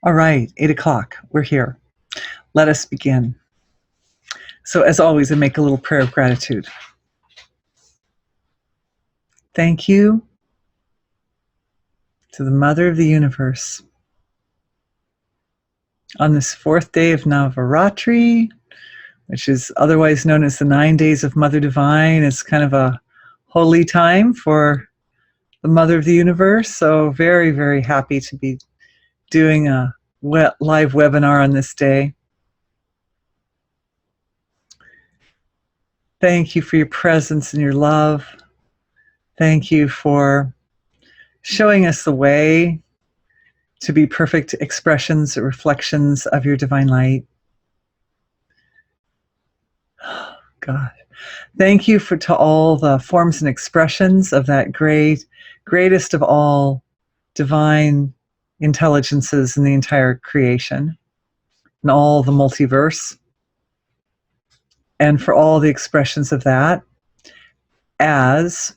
All right, 8 o'clock. We're here. Let us begin. So as always, I make a little prayer of gratitude. Thank you to the Mother of the Universe on this 4th day of Navaratri, which is otherwise known as the 9 days of Mother Divine. It's kind of a holy time for the Mother of the Universe. So very, very happy to be doing a live webinar on this day. Thank you for your presence and your love. Thank you for showing us the way to be perfect expressions, reflections of your divine light. God. Thank you to all the forms and expressions of that greatest of all divine intelligences in the entire creation and all the multiverse, and for all the expressions of that as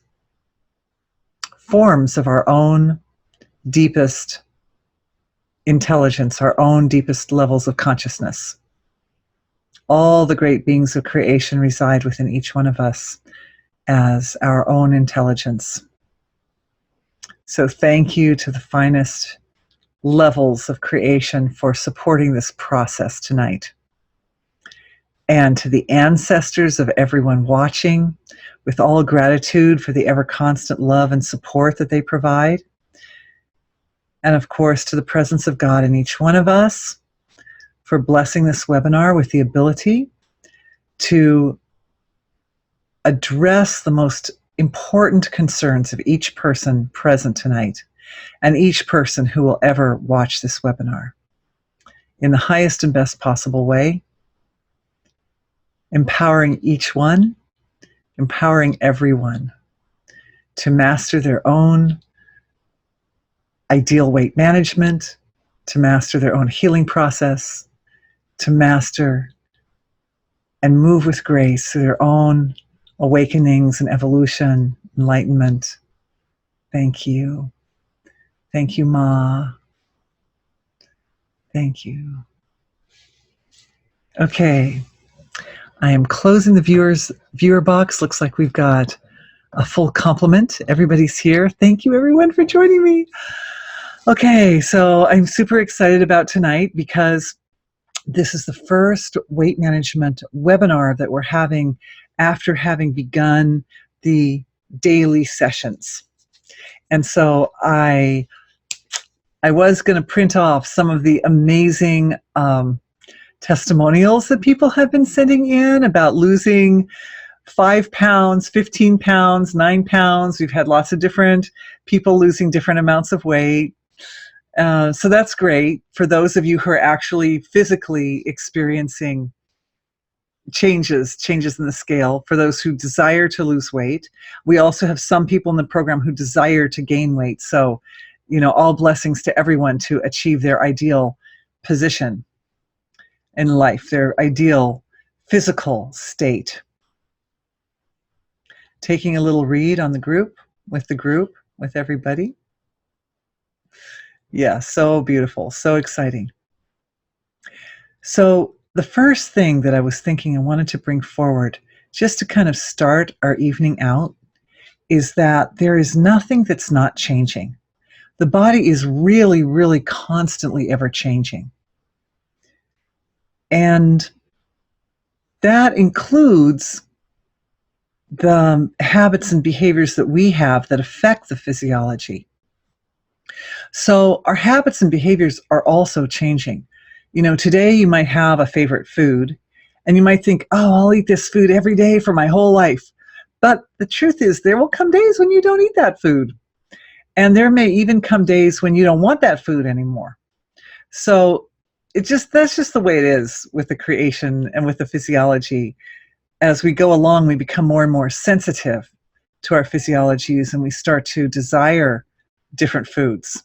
forms of our own deepest intelligence, our own deepest levels of consciousness. All the great beings of creation reside within each one of us as our own intelligence. So thank you to the finest levels of creation for supporting this process tonight. And to the ancestors of everyone watching, with all gratitude for the ever constant love and support that they provide. And of course, to the presence of God in each one of us for blessing this webinar with the ability to address the most important concerns of each person present tonight and each person who will ever watch this webinar in the highest and best possible way, empowering each one, empowering everyone to master their own ideal weight management, to master their own healing process, to master and move with grace through their own awakenings and evolution, enlightenment. Thank you. Thank you, Ma. Thank you. Okay. I am closing the viewer box. Looks like we've got a full complement. Everybody's here. Thank you, everyone, for joining me. Okay, so I'm super excited about tonight because this is the first weight management webinar that we're having after having begun the daily sessions. And so I was going to print off some of the amazing testimonials that people have been sending in about losing 5 pounds, 15 pounds, 9 pounds. We've had lots of different people losing different amounts of weight. So that's great for those of you who are actually physically experiencing changes in the scale. For those who desire to lose weight, we also have some people in the program who desire to gain weight. So, all blessings to everyone to achieve their ideal position in life, their ideal physical state. Taking a little read on the group, with everybody. Yeah, so beautiful, so exciting. So the first thing that I was thinking I wanted to bring forward, just to kind of start our evening out, is that there is nothing that's not changing. The body is really, really constantly ever changing. And that includes the habits and behaviors that we have that affect the physiology. So our habits and behaviors are also changing. Today you might have a favorite food and you might think, oh, I'll eat this food every day for my whole life. But the truth is there will come days when you don't eat that food. And there may even come days when you don't want that food anymore. So that's just the way it is with the creation and with the physiology. As we go along, we become more and more sensitive to our physiologies and we start to desire different foods.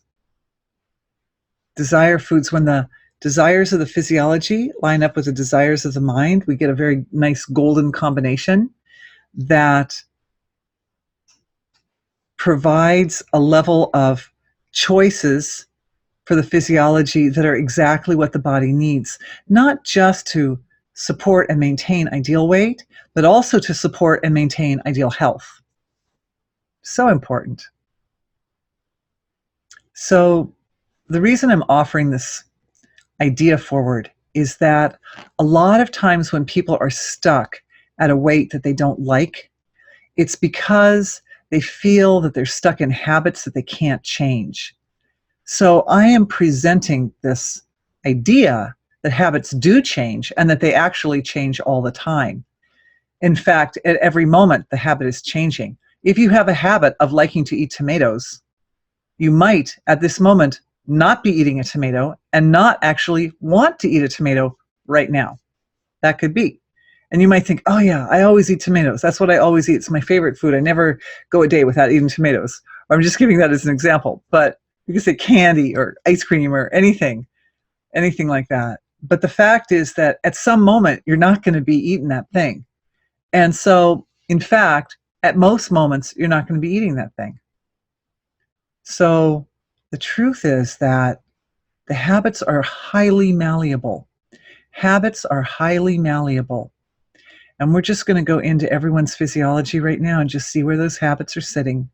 Desire foods. When the desires of the physiology line up with the desires of the mind, we get a very nice golden combination that provides a level of choices for the physiology that are exactly what the body needs, not just to support and maintain ideal weight, but also to support and maintain ideal health. So important. So the reason I'm offering this idea forward is that a lot of times when people are stuck at a weight that they don't like, it's because they feel that they're stuck in habits that they can't change. So I am presenting this idea that habits do change and that they actually change all the time. In fact, at every moment, the habit is changing. If you have a habit of liking to eat tomatoes, you might, at this moment, not be eating a tomato and not actually want to eat a tomato right now. That could be. And you might think, oh yeah, I always eat tomatoes. That's what I always eat. It's my favorite food. I never go a day without eating tomatoes. Or I'm just giving that as an example. But you can say candy or ice cream or anything like that. But the fact is that at some moment, you're not going to be eating that thing. And so, in fact, at most moments, you're not going to be eating that thing. So the truth is that the habits are highly malleable. Habits are highly malleable. And we're just going to go into everyone's physiology right now and just see where those habits are sitting.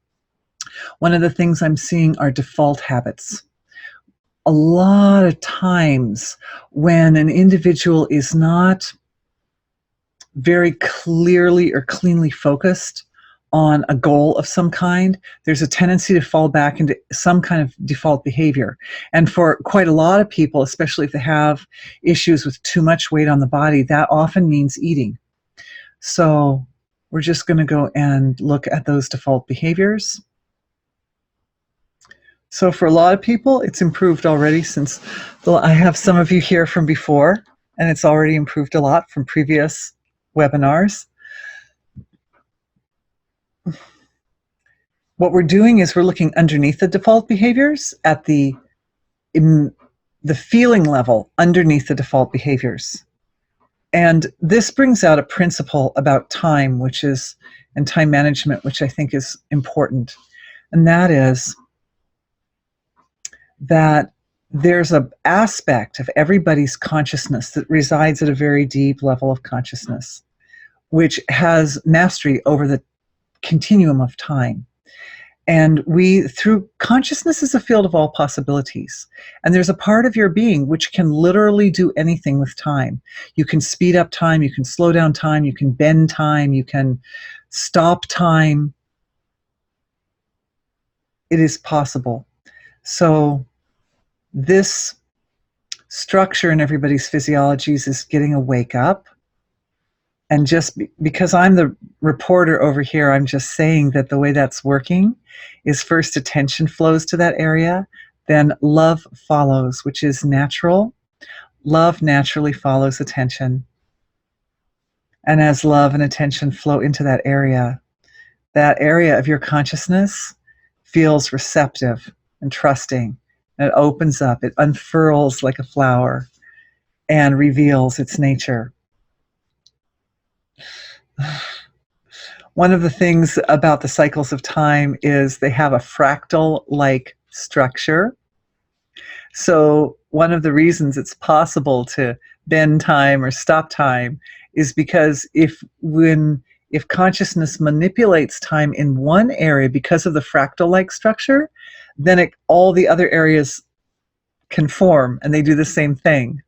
One of the things I'm seeing are default habits. A lot of times when an individual is not very clearly or cleanly focused on a goal of some kind, there's a tendency to fall back into some kind of default behavior. And for quite a lot of people, especially if they have issues with too much weight on the body, that often means eating. So we're just going to go and look at those default behaviors. So for a lot of people, it's improved already since I have some of you here from before, and it's already improved a lot from previous webinars. What we're doing is we're looking underneath the default behaviors at the feeling level underneath the default behaviors. And this brings out a principle about time, and time management, which I think is important. And that is that there's an aspect of everybody's consciousness that resides at a very deep level of consciousness, which has mastery over the continuum of time. And consciousness is a field of all possibilities. And there's a part of your being which can literally do anything with time. You can speed up time, you can slow down time, you can bend time, you can stop time. It is possible. So this structure in everybody's physiologies is getting a wake up. And just because I'm the reporter over here, I'm just saying that the way that's working is first attention flows to that area, then love follows, which is natural. Love naturally follows attention. And as love and attention flow into that area of your consciousness feels receptive and trusting. And it opens up, it unfurls like a flower and reveals its nature. One of the things about the cycles of time is they have a fractal-like structure. So one of the reasons it's possible to bend time or stop time is because if consciousness manipulates time in one area because of the fractal-like structure, then all the other areas conform and they do the same thing.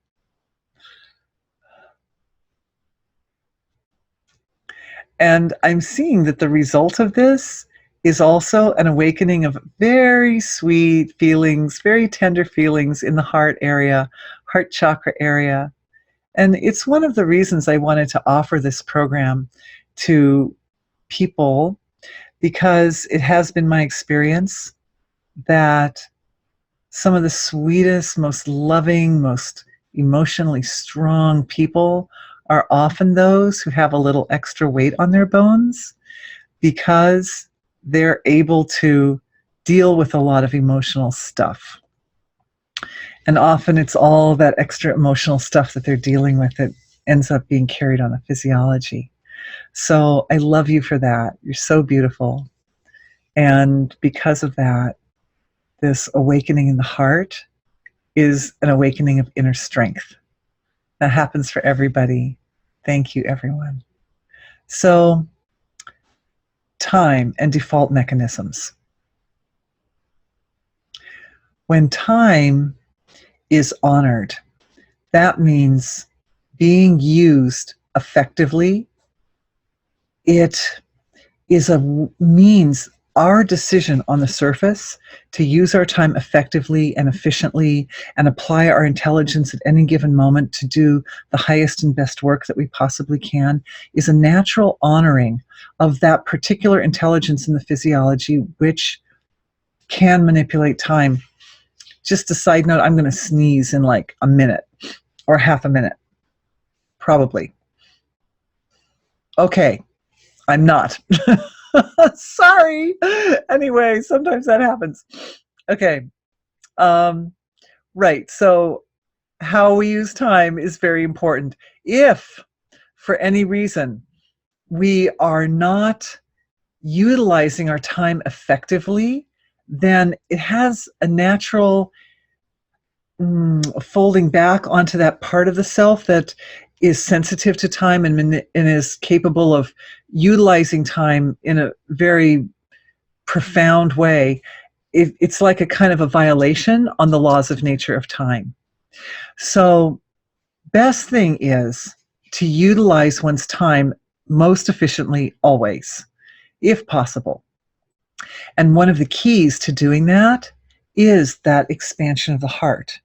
And I'm seeing that the result of this is also an awakening of very sweet feelings, very tender feelings in the heart area, heart chakra area. And it's one of the reasons I wanted to offer this program to people, because it has been my experience that some of the sweetest, most loving, most emotionally strong people are often those who have a little extra weight on their bones, because they're able to deal with a lot of emotional stuff. And often it's all that extra emotional stuff that they're dealing with that ends up being carried on the physiology. So I love you for that. You're so beautiful. And because of that, this awakening in the heart is an awakening of inner strength. That happens for everybody. Thank you, everyone. So, time and default mechanisms. When time is honored, that means being used effectively. It is means our decision on the surface to use our time effectively and efficiently and apply our intelligence at any given moment to do the highest and best work that we possibly can is a natural honoring of that particular intelligence in the physiology which can manipulate time. Just a side note, I'm going to sneeze in like a minute or half a minute, probably. Okay, I'm not. Sorry. Anyway, sometimes that happens. Okay. Right. So how we use time is very important. If for any reason we are not utilizing our time effectively, then it has a natural folding back onto that part of the self that is sensitive to time and is capable of utilizing time in a very profound way. It's like a kind of a violation on the laws of nature of time. So best thing is to utilize one's time most efficiently always, if possible. And one of the keys to doing that is that expansion of the heart.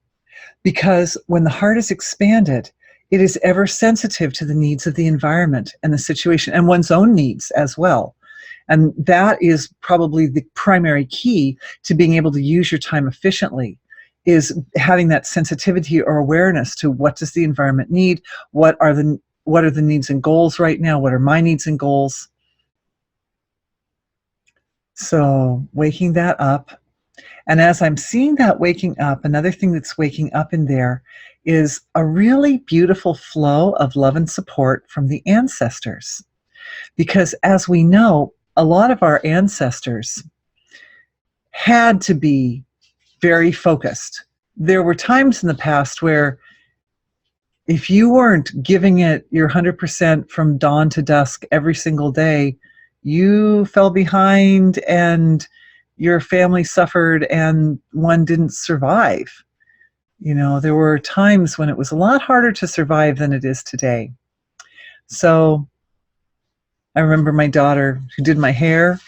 Because when the heart is expanded, it is ever sensitive to the needs of the environment and the situation and one's own needs as well. And that is probably the primary key to being able to use your time efficiently, is having that sensitivity or awareness to what does the environment need, what are the needs and goals right now, what are my needs and goals. So waking that up. And as I'm seeing that waking up, another thing that's waking up in there is a really beautiful flow of love and support from the ancestors. Because as we know, a lot of our ancestors had to be very focused. There were times in the past where if you weren't giving it your 100% from dawn to dusk every single day, you fell behind and your family suffered and one didn't survive. You know, there were times when it was a lot harder to survive than it is today. So I remember my daughter, who did my hair,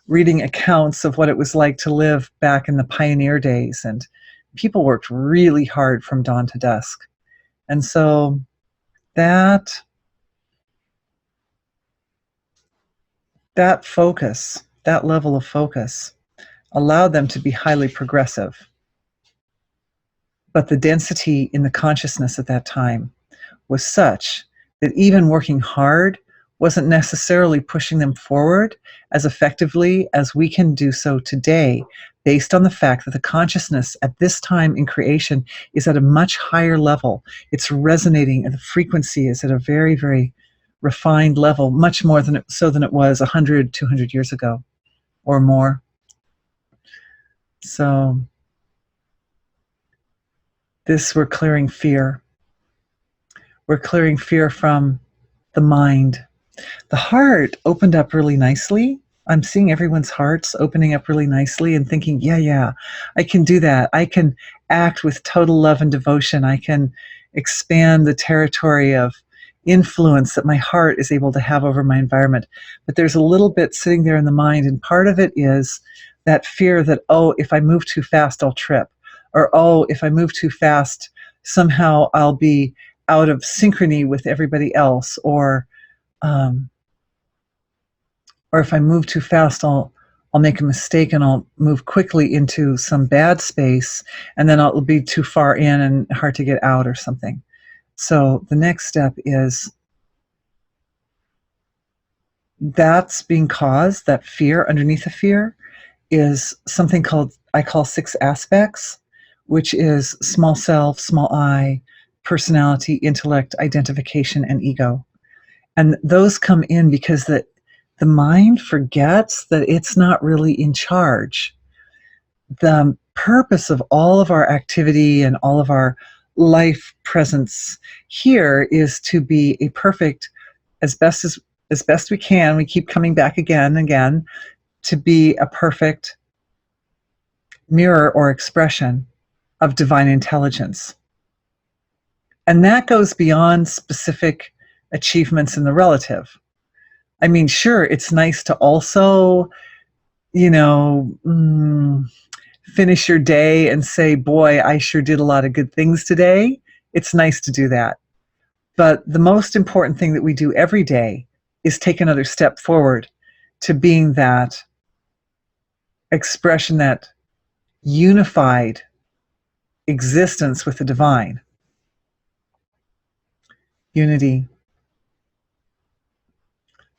reading accounts of what it was like to live back in the pioneer days, and people worked really hard from dawn to dusk. And so that focus, that level of focus, allowed them to be highly progressive. But the density in the consciousness at that time was such that even working hard wasn't necessarily pushing them forward as effectively as we can do so today, based on the fact that the consciousness at this time in creation is at a much higher level. It's resonating, and the frequency is at a very, very refined level, much more than it was 100, 200 years ago or more. So we're clearing fear. We're clearing fear from the mind. The heart opened up really nicely. I'm seeing everyone's hearts opening up really nicely and thinking, yeah, I can do that. I can act with total love and devotion. I can expand the territory of influence that my heart is able to have over my environment. But there's a little bit sitting there in the mind, and part of it is that fear that, oh, if I move too fast, I'll trip. Or, oh, if I move too fast, somehow I'll be out of synchrony with everybody else. Or if I move too fast, I'll make a mistake and I'll move quickly into some bad space, and then I'll be too far in and hard to get out or something. So the next step is that's being caused, that fear, underneath the fear is something I call 6 aspects, which is small self, small I, personality, intellect, identification, and ego. And those come in because the mind forgets that it's not really in charge. The purpose of all of our activity and all of our life presence here is to be a perfect, as best we can. We keep coming back again and again to be a perfect mirror or expression of divine intelligence. And that goes beyond specific achievements in the relative. I mean, sure, it's nice to also, you know, finish your day and say, boy, I sure did a lot of good things today. It's nice to do that. But the most important thing that we do every day is take another step forward to being that expression, that unified existence with the divine. Unity.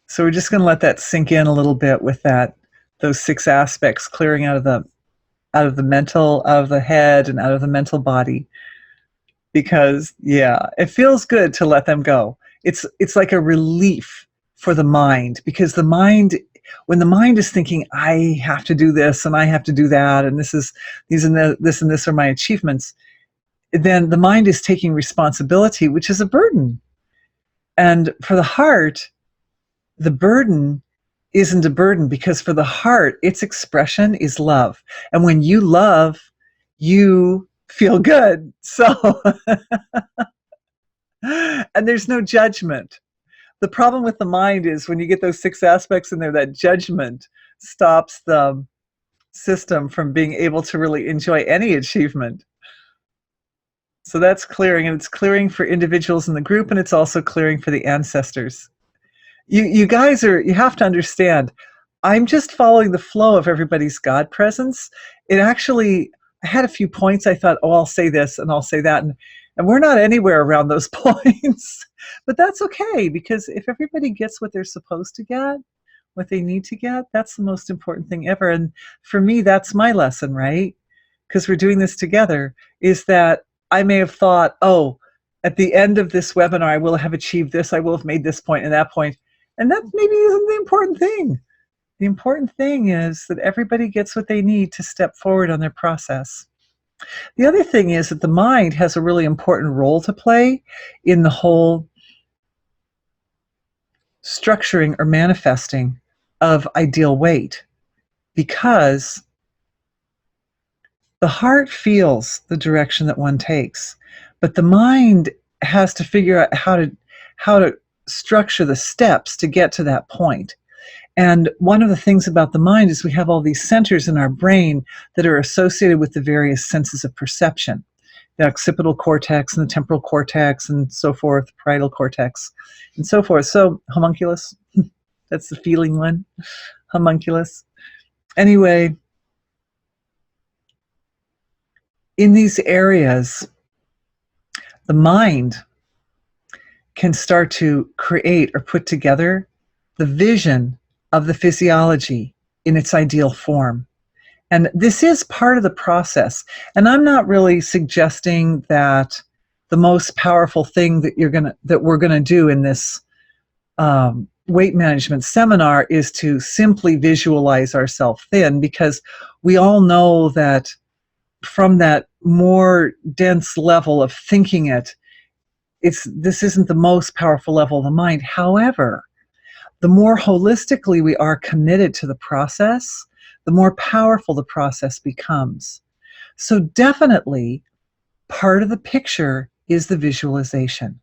So we're just going to let that sink in a little bit with those 6 aspects clearing out of the mental, out of the head, and out of the mental body. Because yeah, it feels good to let them go. It's like a relief for the mind, because the mind, when the mind is thinking, I have to do this and I have to do that, and this and this are my achievements, then the mind is taking responsibility, which is a burden. And for the heart, the burden isn't a burden, because for the heart, its expression is love. And when you love, you feel good. So, and there's no judgment. The problem with the mind is when you get those 6 aspects in there, that judgment stops the system from being able to really enjoy any achievement. So that's clearing, and it's clearing for individuals in the group, and it's also clearing for the ancestors. You guys you have to understand, I'm just following the flow of everybody's God presence. It actually, I had a few points I thought, oh, I'll say this and I'll say that, and we're not anywhere around those points. But that's okay, because if everybody gets what they're supposed to get, what they need to get, that's the most important thing ever. And for me, that's my lesson, right? Because we're doing this together, is that I may have thought, oh, at the end of this webinar, I will have achieved this, I will have made this point and that point. And that maybe isn't the important thing. The important thing is that everybody gets what they need to step forward on their process. The other thing is that the mind has a really important role to play in the whole structuring or manifesting of ideal weight, because the heart feels the direction that one takes, but the mind has to figure out how to structure the steps to get to that point. And one of the things about the mind is we have all these centers in our brain that are associated with the various senses of perception, the occipital cortex and the temporal cortex and so forth, parietal cortex and so forth. So homunculus, that's the feeling one, homunculus. Anyway, in these areas, the mind can start to create or put together the vision of the physiology in its ideal form. And this is part of the process. And I'm not really suggesting that the most powerful thing that we're gonna do in this weight management seminar is to simply visualize ourselves thin, because we all know that from that more dense level of thinking this isn't the most powerful level of the mind. However, the more holistically we are committed to the process, the more powerful the process becomes. So definitely part of the picture is the visualization.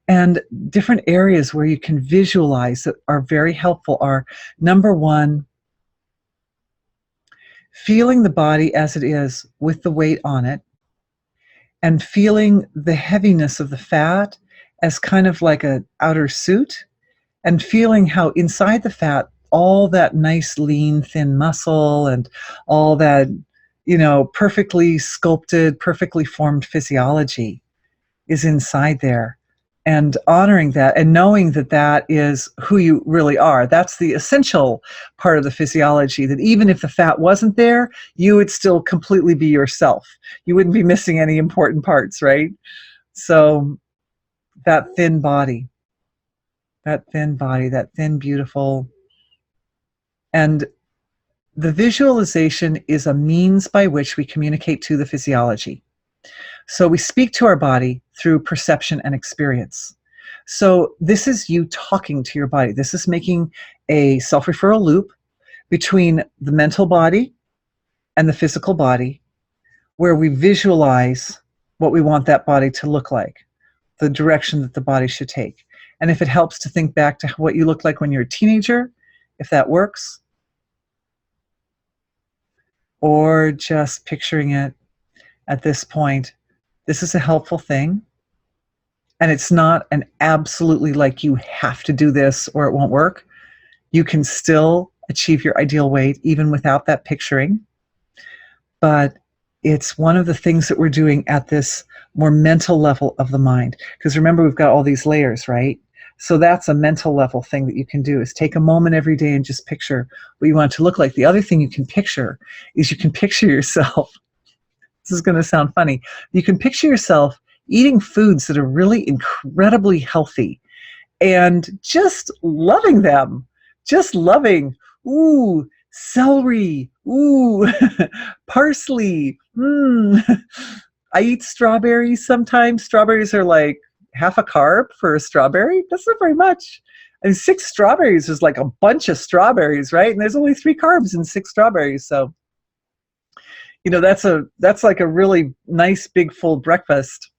And different areas where you can visualize that are very helpful are, number 1, feeling the body as it is with the weight on it, and feeling the heaviness of the fat as kind of like an outer suit, and feeling how inside the fat, all that nice, lean, thin muscle and all that, perfectly sculpted, perfectly formed physiology is inside there. And honoring that and knowing that that is who you really are. That's the essential part of the physiology, that even if the fat wasn't there, you would still completely be yourself. You wouldn't be missing any important parts, right? So that thin body, that thin, beautiful. And The visualization is a means by which we communicate to the physiology. So we speak to our body through perception and experience. So this is you talking to your body. This is making a self-referral loop between the mental body and the physical body, where we visualize what we want that body to look like, the direction that the body should take. And if it helps to think back to what you looked like when you're a teenager, if that works, or just picturing it at this point, this is a helpful thing. And it's not an absolutely like you have to do this or it won't work. You can still achieve your ideal weight even without that picturing. But it's one of the things that we're doing at this more mental level of the mind. Because remember, we've got all these layers, right? So that's a mental level thing that you can do, is take a moment every day and just picture what you want it to look like. The other thing you can picture is you can picture yourself. This is going to sound funny. You can picture yourself eating foods that are really incredibly healthy and just loving them. Just loving, ooh, celery, ooh, parsley. I eat strawberries sometimes. Strawberries are like half a carb for a strawberry. That's not very much. And 6 strawberries is like a bunch of strawberries, right? And there's only 3 carbs in 6 strawberries. So, you know, that's like a really nice big full breakfast.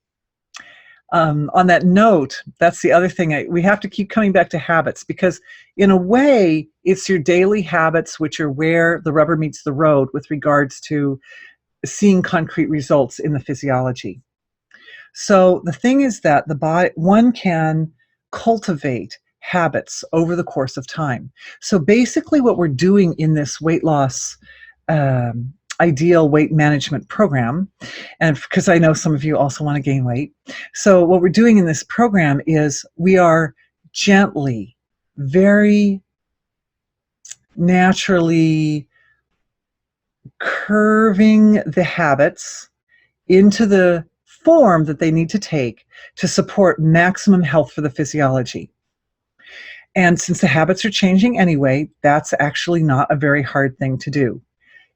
On that note, that's the other thing. We have to keep coming back to habits, because in a way, it's your daily habits which are where the rubber meets the road with regards to seeing concrete results in the physiology. So the thing is that the body, one can cultivate habits over the course of time. So basically what we're doing in this weight loss ideal weight management program, and because I know some of you also want to gain weight. So what we're doing in this program is we are gently, very naturally curving the habits into the form that they need to take to support maximum health for the physiology. And since the habits are changing anyway, that's actually not a very hard thing to do.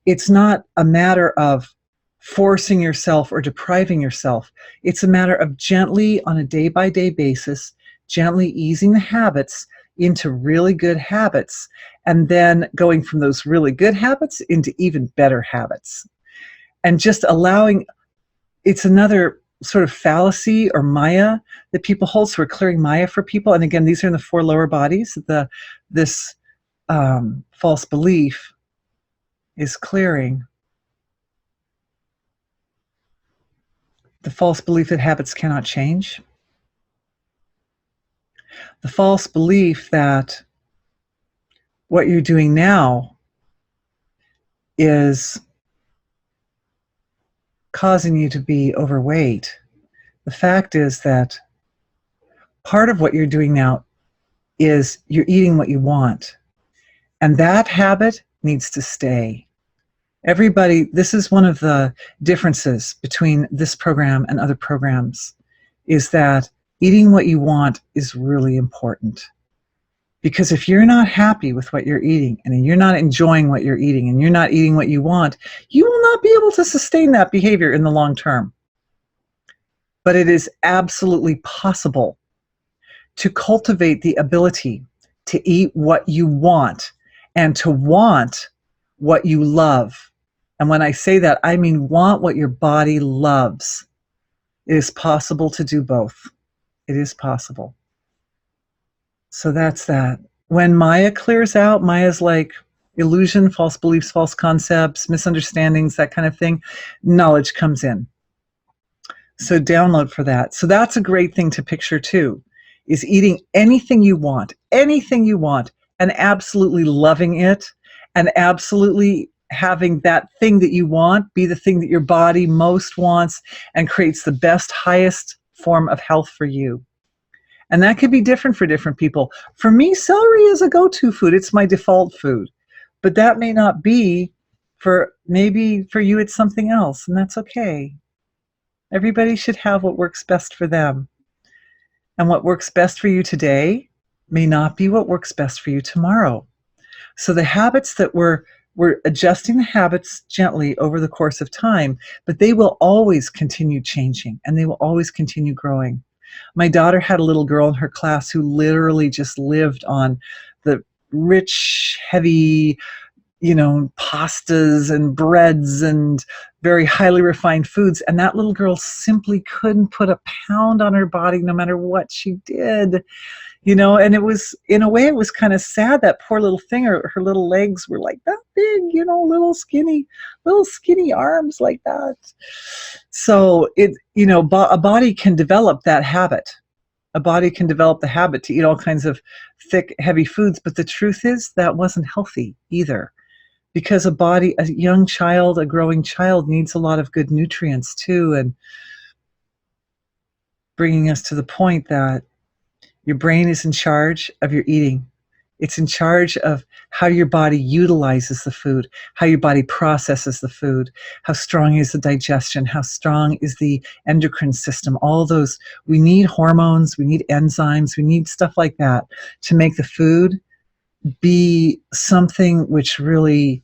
It's not a matter of forcing yourself or depriving yourself. It's a matter of gently, on a day-by-day basis, gently easing the habits into really good habits, and then going from those really good habits into even better habits. And just allowing, it's another sort of fallacy or maya that people hold. So we're clearing maya for people. And again, these are in the 4 lower bodies. This false belief is clearing. The false belief that habits cannot change. The false belief that what you're doing now is causing you to be overweight. The fact is that part of what you're doing now is you're eating what you want. And that habit needs to stay. Everybody, this is one of the differences between this program and other programs, is that eating what you want is really important. Because if you're not happy with what you're eating, and you're not enjoying what you're eating, and you're not eating what you want, you will not be able to sustain that behavior in the long term. But it is absolutely possible to cultivate the ability to eat what you want and to want what you love. And when I say that, I mean want what your body loves. It is possible to do both. It is possible. So that's that. When Maya clears out, Maya's like illusion, false beliefs, false concepts, misunderstandings, that kind of thing, knowledge comes in. So download for that. So that's a great thing to picture too, is eating anything you want, and absolutely loving it, and absolutely having that thing that you want be the thing that your body most wants and creates the best, highest form of health for you. And that could be different for different people. For me, celery is a go-to food. It's my default food. But that may not be maybe for you, it's something else, and that's okay. Everybody should have what works best for them. And what works best for you today may not be what works best for you tomorrow. So the habits that we're we're adjusting the habits gently over the course of time, but they will always continue changing and they will always continue growing. My daughter had a little girl in her class who literally just lived on the rich, heavy, pastas and breads and very highly refined foods. And that little girl simply couldn't put a pound on her body no matter what she did. And it was, in a way, it was kind of sad. That poor little thing, her little legs were like that big, little skinny arms like that. So a body can develop that habit. A body can develop the habit to eat all kinds of thick, heavy foods. But the truth is that wasn't healthy either, because a young child, a growing child needs a lot of good nutrients too. And bringing us to the point that your brain is in charge of your eating. It's in charge of how your body utilizes the food, how your body processes the food, how strong is the digestion, how strong is the endocrine system. All those, we need hormones, we need enzymes, we need stuff like that to make the food be something which really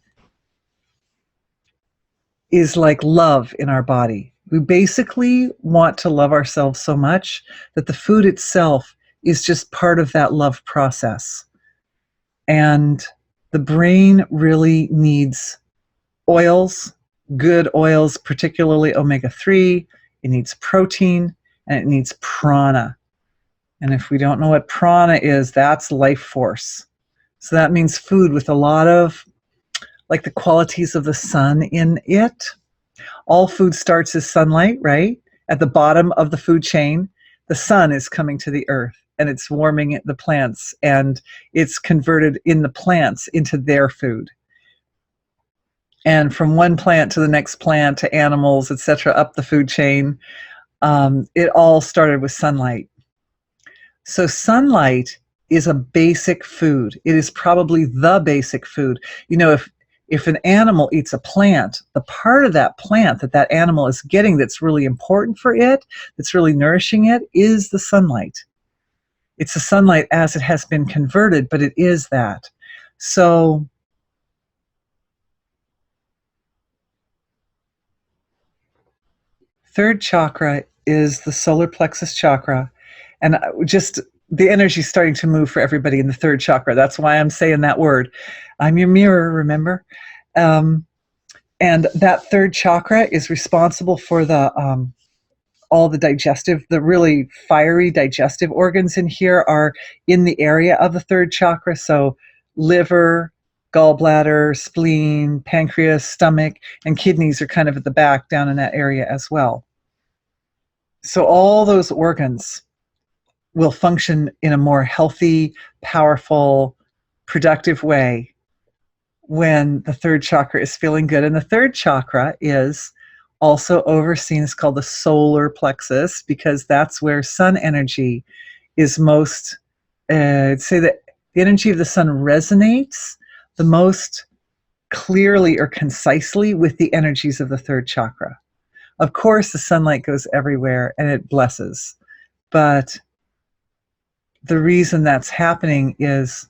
is like love in our body. We basically want to love ourselves so much that the food itself is just part of that love process. And the brain really needs oils, good oils, particularly omega-3. It needs protein, and it needs prana. And if we don't know what prana is, that's life force. So that means food with a lot of, like, the qualities of the sun in it. All food starts as sunlight, right? At the bottom of the food chain, the sun is coming to the earth and it's warming the plants, and it's converted in the plants into their food. And from one plant to the next plant to animals, etc., up the food chain, it all started with sunlight. So sunlight is a basic food. It is probably the basic food. If an animal eats a plant, the part of that plant that animal is getting that's really important for it, that's really nourishing it, is the sunlight. It's the sunlight as it has been converted, but it is that. So third chakra is the solar plexus chakra. And just the energy is starting to move for everybody in the third chakra. That's why I'm saying that word. I'm your mirror, remember? And that third chakra is responsible for all the really fiery digestive organs in here are in the area of the third chakra. So liver, gallbladder, spleen, pancreas, stomach, and kidneys are kind of at the back down in that area as well. So all those organs will function in a more healthy, powerful, productive way when the third chakra is feeling good. And the third chakra is also overseen, it's called the solar plexus, because that's where sun energy is most, I'd say that the energy of the sun resonates the most clearly or concisely with the energies of the third chakra. Of course, the sunlight goes everywhere and it blesses, but the reason that's happening is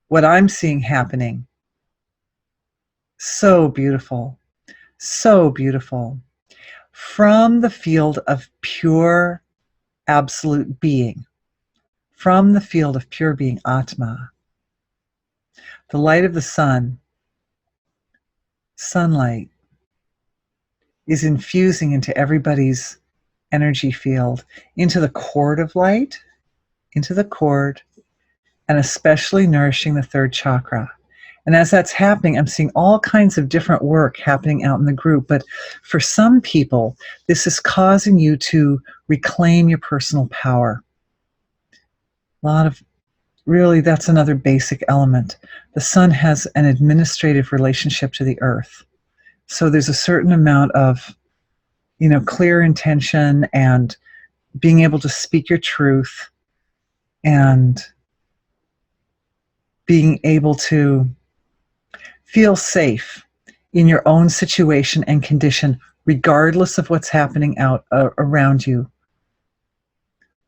what I'm seeing happening. So beautiful. So beautiful. From the field of pure absolute being, from the field of pure being, Atma, the light of the sun, sunlight, is infusing into everybody's energy field, into the cord of light, into the cord, and especially nourishing the third chakra. And as that's happening, I'm seeing all kinds of different work happening out in the group. But for some people, this is causing you to reclaim your personal power. Really, that's another basic element. The sun has an administrative relationship to the earth. So there's a certain amount of, clear intention and being able to speak your truth and being able to feel safe in your own situation and condition, regardless of what's happening out around you.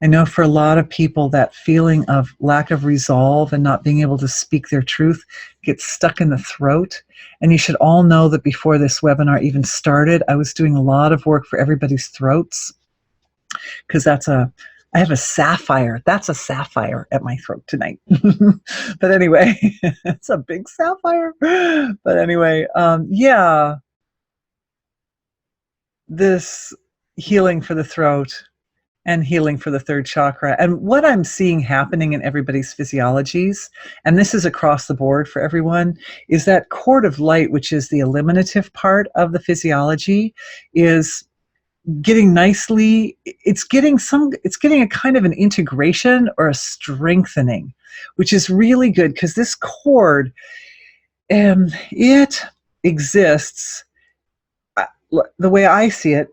I know for a lot of people that feeling of lack of resolve and not being able to speak their truth gets stuck in the throat. And you should all know that before this webinar even started, I was doing a lot of work for everybody's throats, because I have a sapphire. That's a sapphire at my throat tonight. But anyway, it's a big sapphire. But anyway, yeah, this healing for the throat and healing for the third chakra. And what I'm seeing happening in everybody's physiologies, and this is across the board for everyone, is that cord of light, which is the eliminative part of the physiology, is getting nicely, it's getting a kind of an integration or a strengthening, which is really good, because this cord, it exists, the way I see it,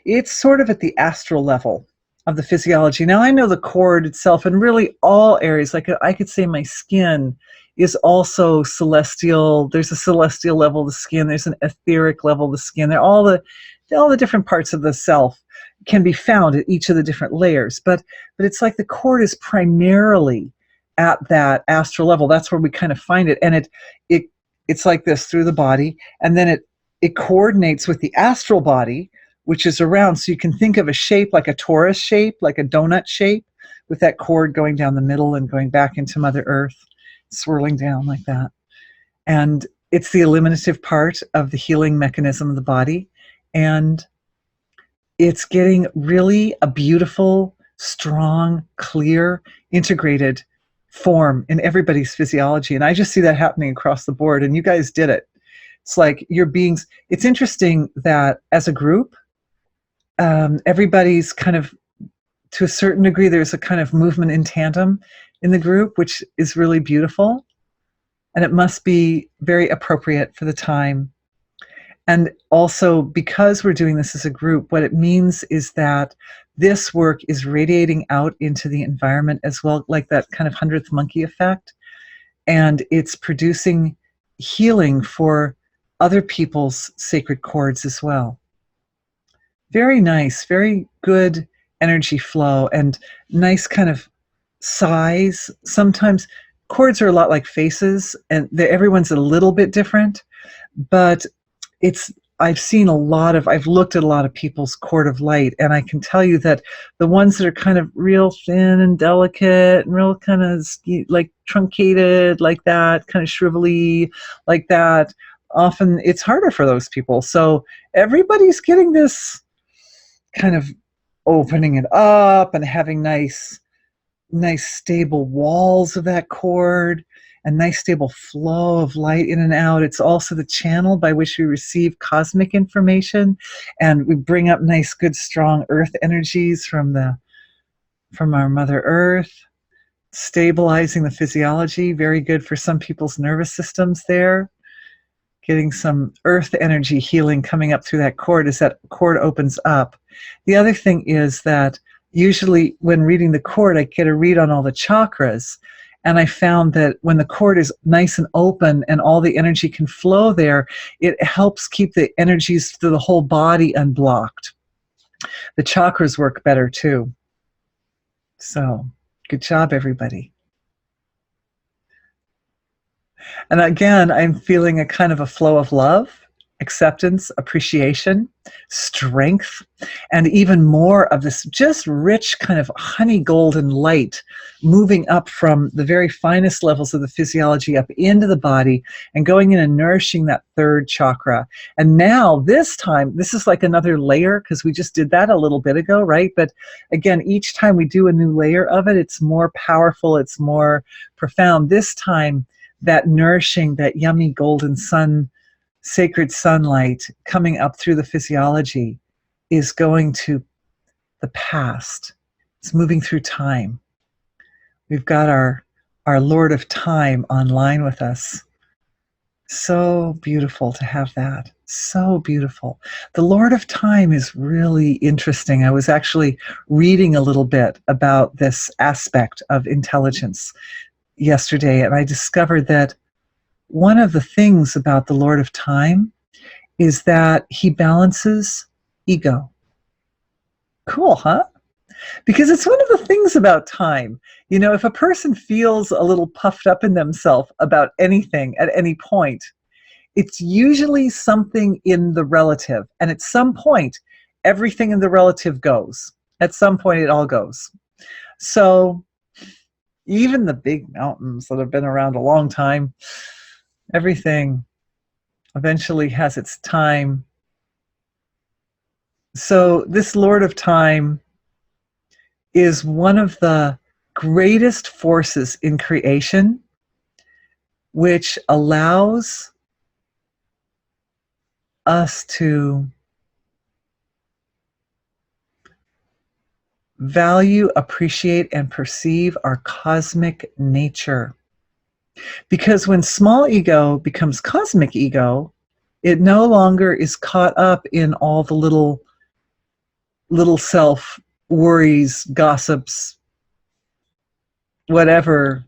it's sort of at the astral level of the physiology. Now, I know the cord itself in really all areas, like I could say my skin is also celestial. There's a celestial level of the skin. There's an etheric level of the skin. All the different parts of the self can be found at each of the different layers. But it's like the cord is primarily at that astral level. That's where we kind of find it. And it's like this through the body. And then it coordinates with the astral body, which is around. So you can think of a shape like a torus shape, like a donut shape, with that cord going down the middle and going back into Mother Earth, swirling down like that. And it's the eliminative part of the healing mechanism of the body. And it's getting really a beautiful, strong, clear, integrated form in everybody's physiology. And I just see that happening across the board. And you guys did it. It's like your beings. It's interesting that as a group, everybody's kind of, to a certain degree, there's a kind of movement in tandem in the group, which is really beautiful. And it must be very appropriate for the time. And also, because we're doing this as a group, what it means is that this work is radiating out into the environment as well, like that kind of 100th monkey effect. And it's producing healing for other people's sacred cords as well. Very nice, very good energy flow and nice kind of size. Sometimes cords are a lot like faces, and everyone's a little bit different, but I've looked at a lot of people's cord of light, and I can tell you that the ones that are kind of real thin and delicate and real kind of like truncated like that, kind of shrivelly like that, often it's harder for those people. So everybody's getting this kind of opening it up and having nice stable walls of that cord, a nice stable flow of light in and out. It's also the channel by which we receive cosmic information, and we bring up nice, good, strong earth energies from our Mother Earth, stabilizing the physiology. Very good for some people's nervous systems there. Getting some earth energy healing coming up through that cord as that cord opens up. The other thing is that usually when reading the cord, I get a read on all the chakras. And I found that when the cord is nice and open and all the energy can flow there, it helps keep the energies through the whole body unblocked. The chakras work better too. So, good job, everybody. And again, I'm feeling a kind of a flow of love, acceptance, appreciation, strength, and even more of this just rich kind of honey golden light moving up from the very finest levels of the physiology up into the body and going in and nourishing that third chakra. And now this time, this is like another layer, because we just did that a little bit ago, right? But again, each time we do a new layer of it, it's more powerful, it's more profound. This time, that nourishing, that yummy golden sun, sacred sunlight coming up through the physiology is going to the past. It's moving through time. We've got our Lord of Time online with us. So beautiful to have that. So beautiful. The Lord of Time is really interesting. I was actually reading a little bit about this aspect of intelligence yesterday, and I discovered that one of the things about the Lord of Time is that he balances ego. Cool, huh? Because it's one of the things about time. You know, if a person feels a little puffed up in themselves about anything at any point, it's usually something in the relative. And at some point, everything in the relative goes. At some point, it all goes. So even the big mountains that have been around a long time, everything eventually has its time. So this Lord of Time is one of the greatest forces in creation, which allows us to value, appreciate, and perceive our cosmic nature. Because when small ego becomes cosmic ego, it no longer is caught up in all the little self worries, gossips, whatever,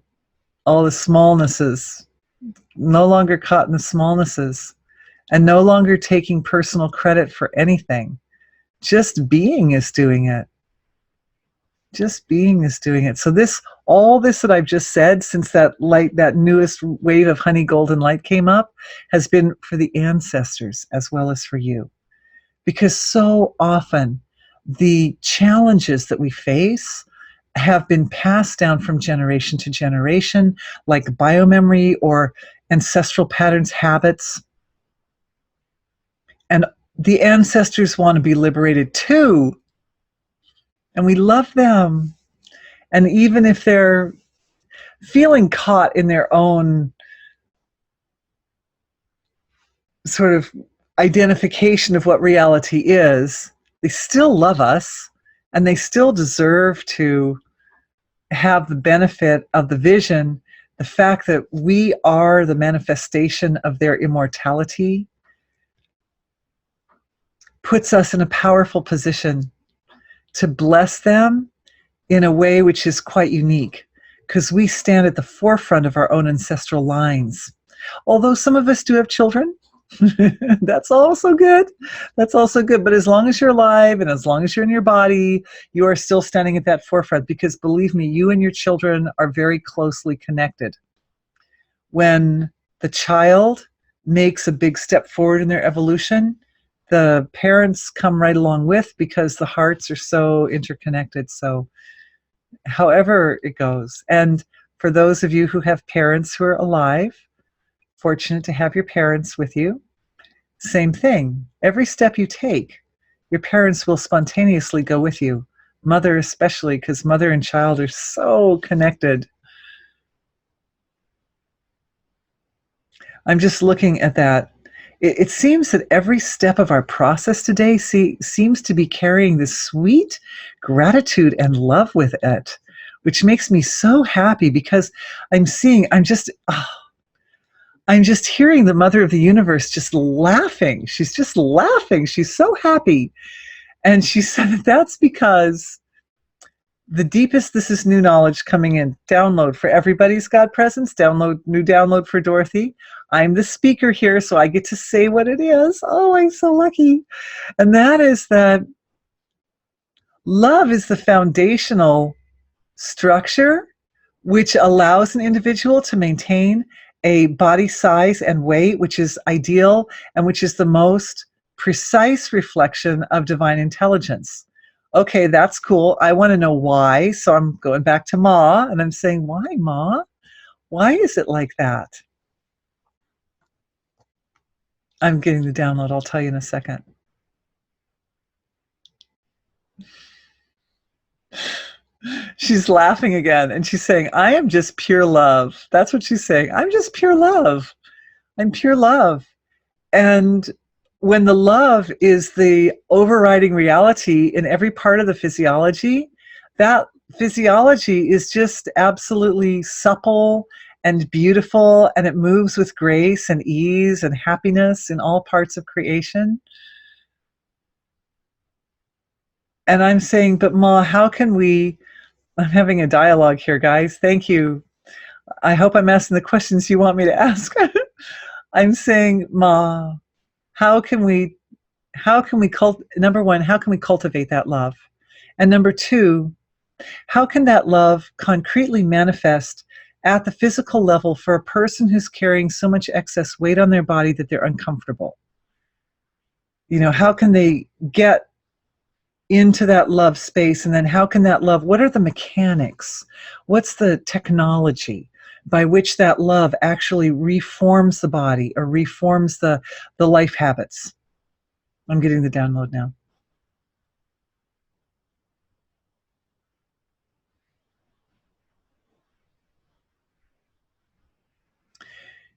all the smallnesses, no longer caught in the smallnesses, and no longer taking personal credit for anything. Just being is doing it. Just being is doing it. So all this that I've just said since that light, that newest wave of honey golden light came up, has been for the ancestors as well as for you. Because so often the challenges that we face have been passed down from generation to generation, like biomemory or ancestral patterns, habits. And the ancestors want to be liberated too. And we love them. And even if they're feeling caught in their own sort of identification of what reality is, they still love us, and they still deserve to have the benefit of the vision, the fact that we are the manifestation of their immortality puts us in a powerful position to bless them in a way which is quite unique, because we stand at the forefront of our own ancestral lines. Although some of us do have children, that's also good. That's also good. But as long as you're alive and as long as you're in your body, you are still standing at that forefront, because believe me, you and your children are very closely connected. When the child makes a big step forward in their evolution, the parents come right along with, because the hearts are so interconnected. So however it goes. And for those of you who have parents who are alive, fortunate to have your parents with you, same thing. Every step you take, your parents will spontaneously go with you. Mother especially, because mother and child are so connected. I'm just looking at that. It seems that every step of our process today seems to be carrying this sweet gratitude and love with it, which makes me so happy, because I'm just hearing the Mother of the Universe just laughing. She's just laughing. She's so happy. And she said that's because the deepest, this is new knowledge coming in. Download for everybody's God presence. New download for Dorothy. I'm the speaker here, so I get to say what it is. Oh, I'm so lucky. And that is that love is the foundational structure which allows an individual to maintain a body size and weight which is ideal and which is the most precise reflection of divine intelligence. Okay, that's cool. I want to know why. So I'm going back to Ma, and I'm saying, why, Ma? Why is it like that? I'm getting the download. I'll tell you in a second. She's laughing again, and she's saying, I am just pure love. That's what she's saying. I'm just pure love. I'm pure love. And when the love is the overriding reality in every part of the physiology, that physiology is just absolutely supple and beautiful, and it moves with grace and ease and happiness in all parts of creation. And I'm saying, but Ma, how can we, I'm having a dialogue here, guys. Thank you. I hope I'm asking the questions you want me to ask. I'm saying, Ma, how can we number one, how can we cultivate that love? And number two, how can that love concretely manifest at the physical level for a person who's carrying so much excess weight on their body that they're uncomfortable? How can they get into that love space? And then how can that love, what are the mechanics? What's the technology by which that love actually reforms the body or reforms the life habits? I'm getting the download now.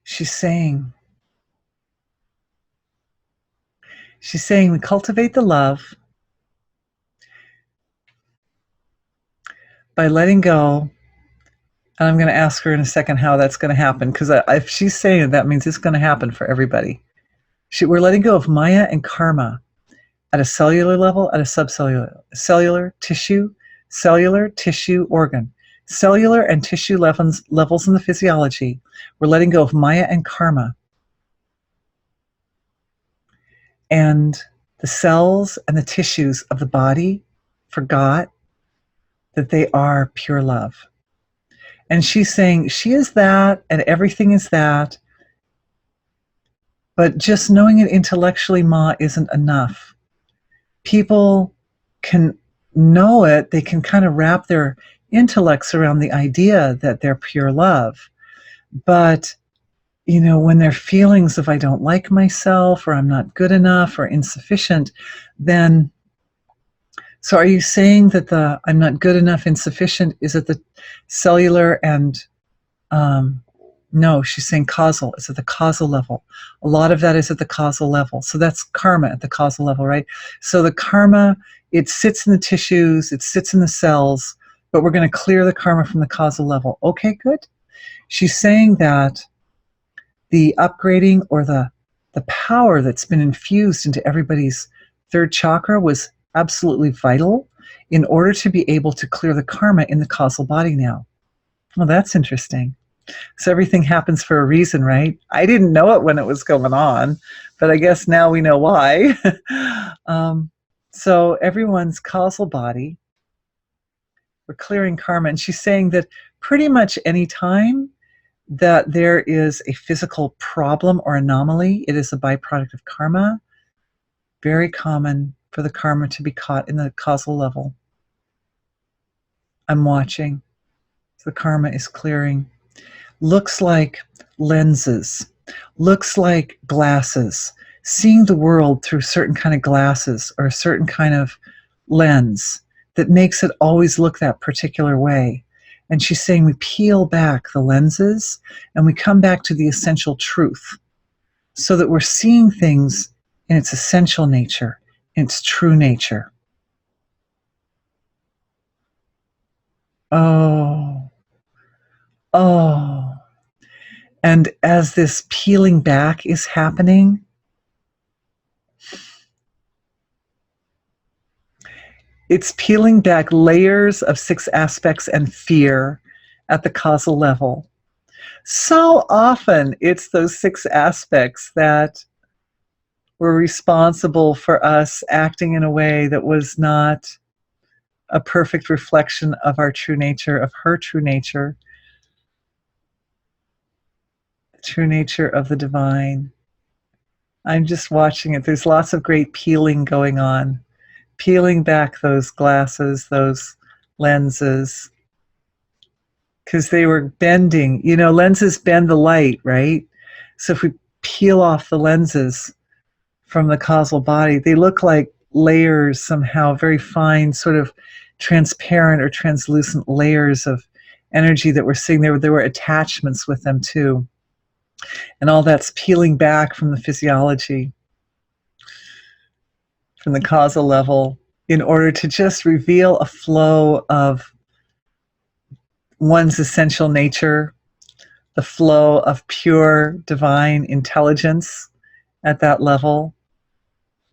She's saying we cultivate the love by letting go. And I'm going to ask her in a second how that's going to happen, because if she's saying it, that means it's going to happen for everybody. We're letting go of Maya and karma at a cellular level, at a subcellular, cellular tissue, organ, cellular and tissue levels in the physiology. We're letting go of Maya and karma. And the cells and the tissues of the body forgot that they are pure love. And she's saying she is that and everything is that, but just knowing it intellectually, Ma, isn't enough. People can know it, they can kind of wrap their intellects around the idea that they're pure love. But, when their feelings of I don't like myself or I'm not good enough or insufficient, then, so are you saying that the I'm not good enough, insufficient is at the cellular and, no, she's saying causal. It's at the causal level. A lot of that is at the causal level. So that's karma at the causal level, right? So the karma, it sits in the tissues, it sits in the cells, but we're going to clear the karma from the causal level. Okay, good. She's saying that the upgrading or the power that's been infused into everybody's third chakra was absolutely vital in order to be able to clear the karma in the causal body now. Well, that's interesting. So everything happens for a reason, right? I didn't know it when it was going on, but I guess now we know why. So everyone's causal body, we're clearing karma. And she's saying that pretty much any time that there is a physical problem or anomaly, it is a byproduct of karma. Very common for the karma to be caught in the causal level. I'm watching. The karma is clearing. Looks like lenses, looks like glasses, seeing the world through certain kind of glasses or a certain kind of lens that makes it always look that particular way. And she's saying we peel back the lenses and we come back to the essential truth so that we're seeing things in its essential nature, in its true nature. Oh. And as this peeling back is happening, it's peeling back layers of 6 aspects and fear at the causal level. So often it's those 6 aspects that were responsible for us acting in a way that was not a perfect reflection of our true nature, of her true nature, the true nature of the divine. I'm just watching it. There's lots of great peeling going on. Peeling back those glasses, those lenses, because they were bending. Lenses bend the light, right? So if we peel off the lenses from the causal body, they look like layers somehow, very fine, sort of transparent or translucent layers of energy that we're seeing there. There were attachments with them too. And all that's peeling back from the physiology, from the causal level, in order to just reveal a flow of one's essential nature, the flow of pure divine intelligence at that level.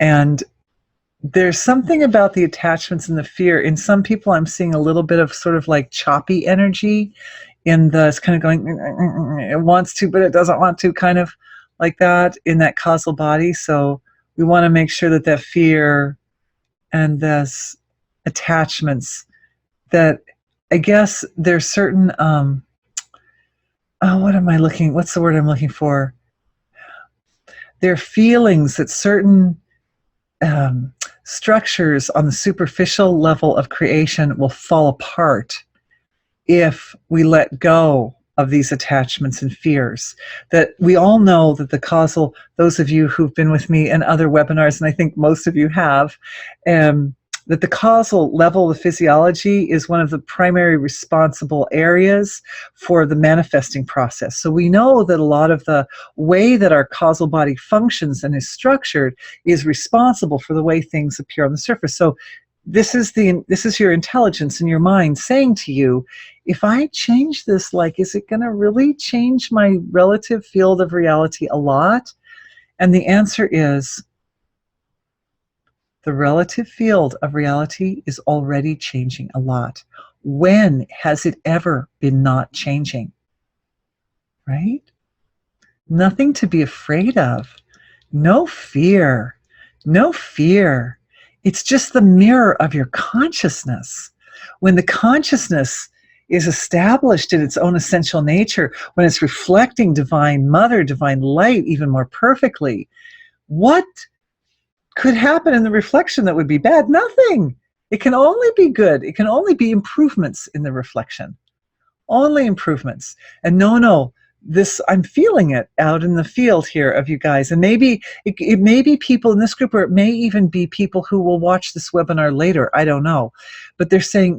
And there's something about the attachments and the fear. In some people, I'm seeing a little bit of sort of like choppy energy in the, it's kind of going, it wants to, but it doesn't want to, kind of like that in that causal body. So we want to make sure that that fear and this attachments that, I guess there's certain what's the word I'm looking for? There are feelings that certain structures on the superficial level of creation will fall apart if we let go of these attachments and fears. That we all know that the causal, those of you who've been with me in other webinars, and I think most of you have, that the causal level of physiology is one of the primary responsible areas for the manifesting process. So we know that a lot of the way that our causal body functions and is structured is responsible for the way things appear on the surface. So this is your intelligence in your mind saying to you, if I change this, like, is it going to really change my relative field of reality a lot? And the answer is, the relative field of reality is already changing a lot. When has it ever been not changing? Right? Nothing to be afraid of. No fear. No fear. It's just the mirror of your consciousness. When the consciousness is established in its own essential nature, when it's reflecting Divine Mother, Divine Light even more perfectly, what could happen in the reflection that would be bad? Nothing. It can only be good. It can only be improvements in the reflection. Only improvements. And this, I'm feeling it out in the field here of you guys. And maybe it may be people in this group, or it may even be people who will watch this webinar later. I don't know. But they're saying,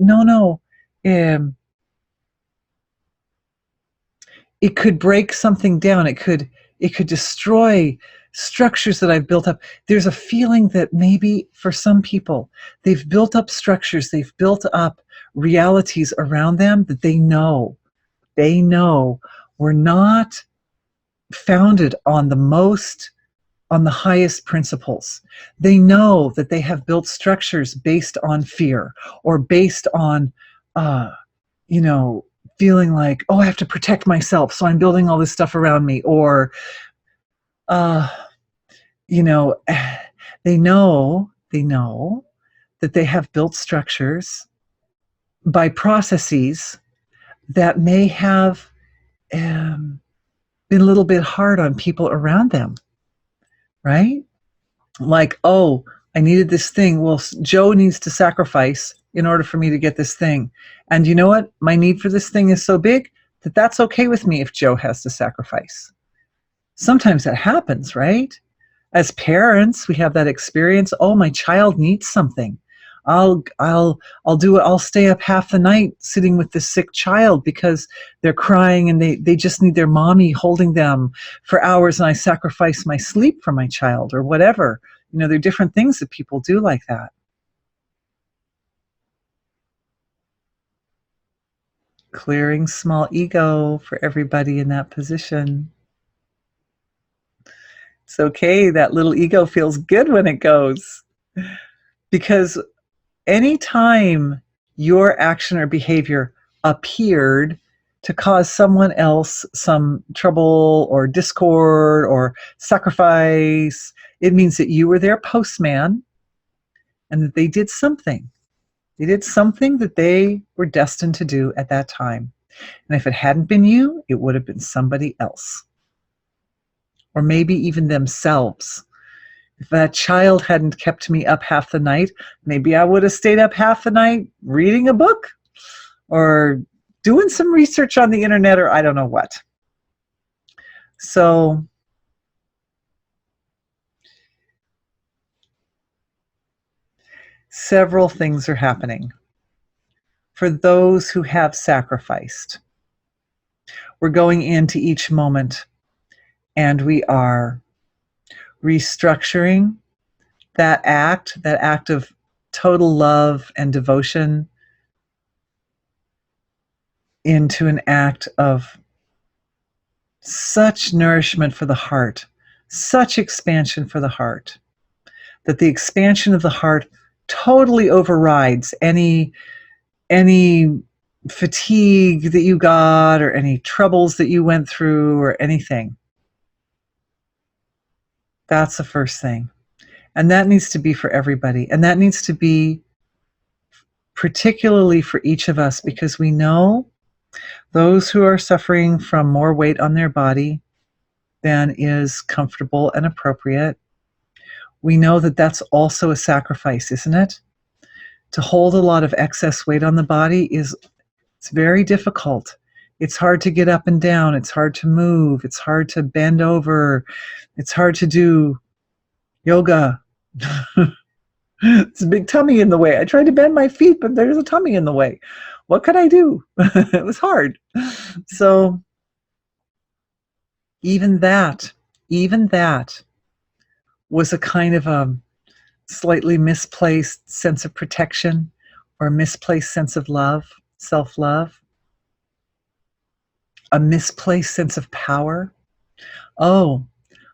it could break something down. It could destroy structures that I've built up. There's a feeling that maybe for some people, they've built up structures, they've built up realities around them that they know were not founded on the highest principles. They know that they have built structures based on fear, or based on feeling like, oh, I have to protect myself, so I'm building all this stuff around me. Or they know that they have built structures by processes that may have been a little bit hard on people around them, right? Like, oh, I needed this thing. Well, Joe needs to sacrifice in order for me to get this thing. And you know what? My need for this thing is so big that that's okay with me if Joe has to sacrifice. Sometimes that happens, right? As parents, we have that experience. Oh, my child needs something. I'll do it. I'll stay up half the night sitting with this sick child because they're crying and they just need their mommy holding them for hours, and I sacrifice my sleep for my child, or whatever. There are different things that people do like that. Clearing small ego for everybody in that position. It's okay. That little ego feels good when it goes. Because anytime your action or behavior appeared to cause someone else some trouble or discord or sacrifice, it means that you were their postman and that they did something. They did something that they were destined to do at that time. And if it hadn't been you, it would have been somebody else. Or maybe even themselves. If that child hadn't kept me up half the night, maybe I would have stayed up half the night reading a book or doing some research on the internet, or I don't know what. So several things are happening for those who have sacrificed. We're going into each moment and we are restructuring that act of total love and devotion into an act of such nourishment for the heart, such expansion for the heart, that the expansion of the heart totally overrides any fatigue that you got or any troubles that you went through or anything. That's the first thing. And that needs to be for everybody. And that needs to be particularly for each of us, because we know those who are suffering from more weight on their body than is comfortable and appropriate. We know that that's also a sacrifice, isn't it? To hold a lot of excess weight on the body it's very difficult. It's hard to get up and down. It's hard to move. It's hard to bend over. It's hard to do yoga. It's a big tummy in the way. I tried to bend my feet, but there's a tummy in the way. What could I do? It was hard. So even that was a kind of a slightly misplaced sense of protection or a misplaced sense of love, self-love, a misplaced sense of power. Oh,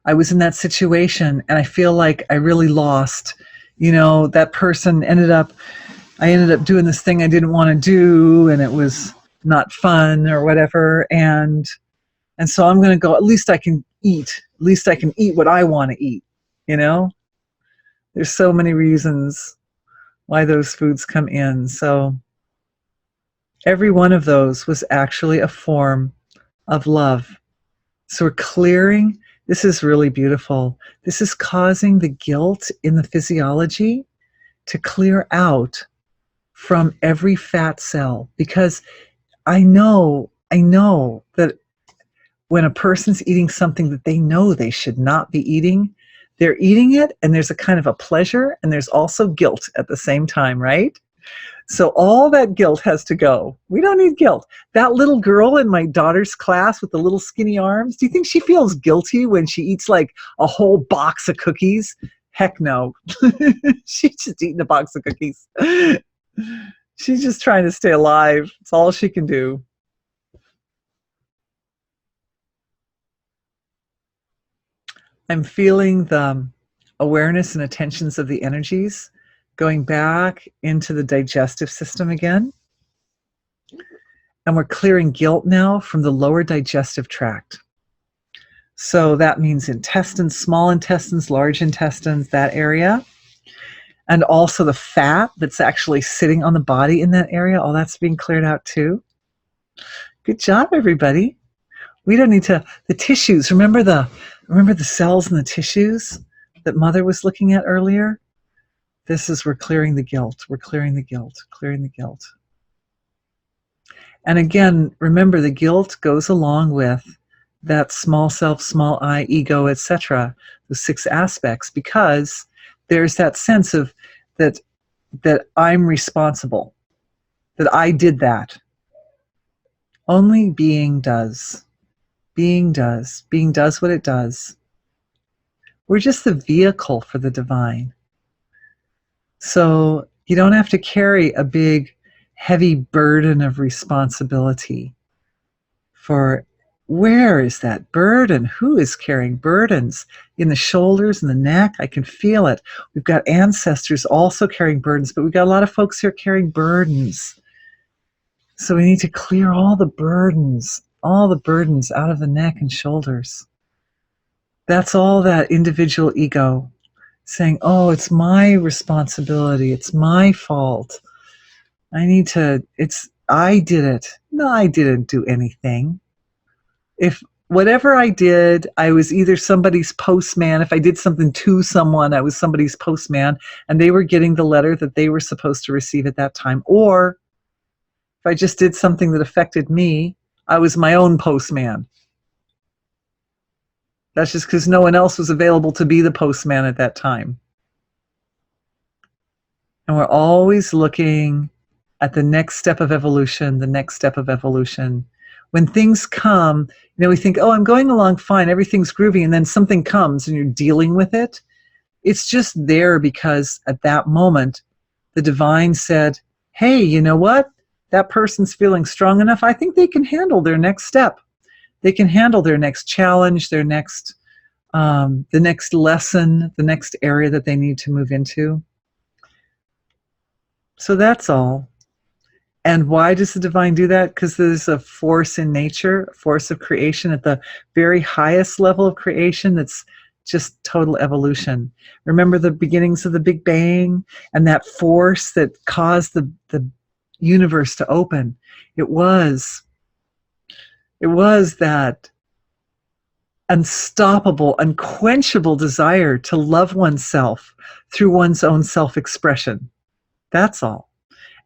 I was in that situation and I feel like I really lost. That person I ended up doing this thing I didn't want to do, and it was not fun or whatever. And so I'm going to go, at least I can eat. At least I can eat what I want to eat. There's so many reasons why those foods come in. So every one of those was actually a form of love. So we're clearing. This is really beautiful. This is causing the guilt in the physiology to clear out from every fat cell, because I know that when a person's eating something that they know they should not be eating, they're eating it, and there's a kind of a pleasure, and there's also guilt at the same time, right? So all that guilt has to go. We don't need guilt. That little girl in my daughter's class with the little skinny arms, do you think she feels guilty when she eats like a whole box of cookies? Heck no. She's just eating a box of cookies. She's just trying to stay alive. It's all she can do. I'm feeling the awareness and attentions of the energies going back into the digestive system again. And we're clearing guilt now from the lower digestive tract. So that means intestines, small intestines, large intestines, that area. And also the fat that's actually sitting on the body in that area, all that's being cleared out too. Good job, everybody. We don't need to, the tissues, remember the cells in the tissues that Mother was looking at earlier? We're clearing the guilt. We're clearing the guilt, clearing the guilt. And again, remember, the guilt goes along with that small self, small I, ego, etc., the 6 aspects, because there's that sense of that I'm responsible, that I did that. Only being does. Being does. Being does what it does. We're just the vehicle for the divine. So you don't have to carry a big, heavy burden of responsibility for where is that burden? Who is carrying burdens? In the shoulders and the neck, I can feel it. We've got ancestors also carrying burdens, but we've got a lot of folks here carrying burdens. So we need to clear all the burdens out of the neck and shoulders. That's all that individual ego saying, oh, it's my responsibility, it's my fault. I did it. No, I didn't do anything. If whatever I did, I was either somebody's postman. If I did something to someone, I was somebody's postman, and they were getting the letter that they were supposed to receive at that time. Or if I just did something that affected me, I was my own postman. That's just because no one else was available to be the postman at that time. And we're always looking at the next step of evolution, the next step of evolution. When things come, we think, oh, I'm going along fine, everything's groovy, and then something comes and you're dealing with it. It's just there because at that moment, the divine said, hey, you know what? That person's feeling strong enough. I think they can handle their next step. They can handle their next challenge, their next, the next lesson, the next area that they need to move into. So that's all. And why does the divine do that? Because there's a force in nature, a force of creation at the very highest level of creation that's just total evolution. Remember the beginnings of the Big Bang and that force that caused the universe to open? It was that unstoppable, unquenchable desire to love oneself through one's own self-expression. That's all.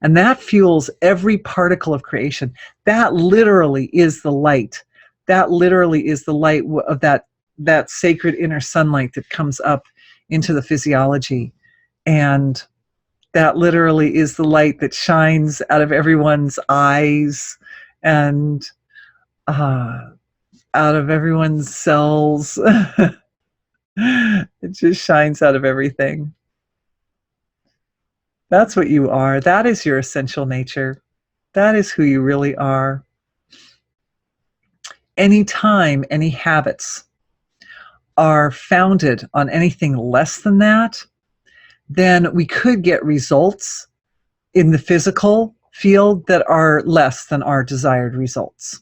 And that fuels every particle of creation. That literally is the light. That literally is the light of that sacred inner sunlight that comes up into the physiology. And that literally is the light that shines out of everyone's eyes and out of everyone's cells. It just shines out of everything. That's what you are. That is your essential nature. That is who you really are. Anytime any habits are founded on anything less than that, then we could get results in the physical field that are less than our desired results.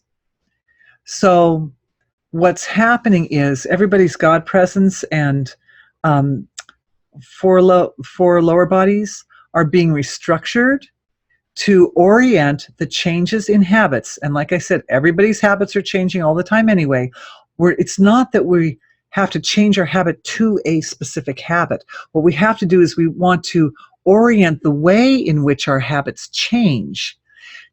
So what's happening is everybody's God presence and four lower bodies are being restructured to orient the changes in habits. And like I said, everybody's habits are changing all the time anyway. It's not that we have to change our habit to a specific habit. What we have to do is we want to orient the way in which our habits change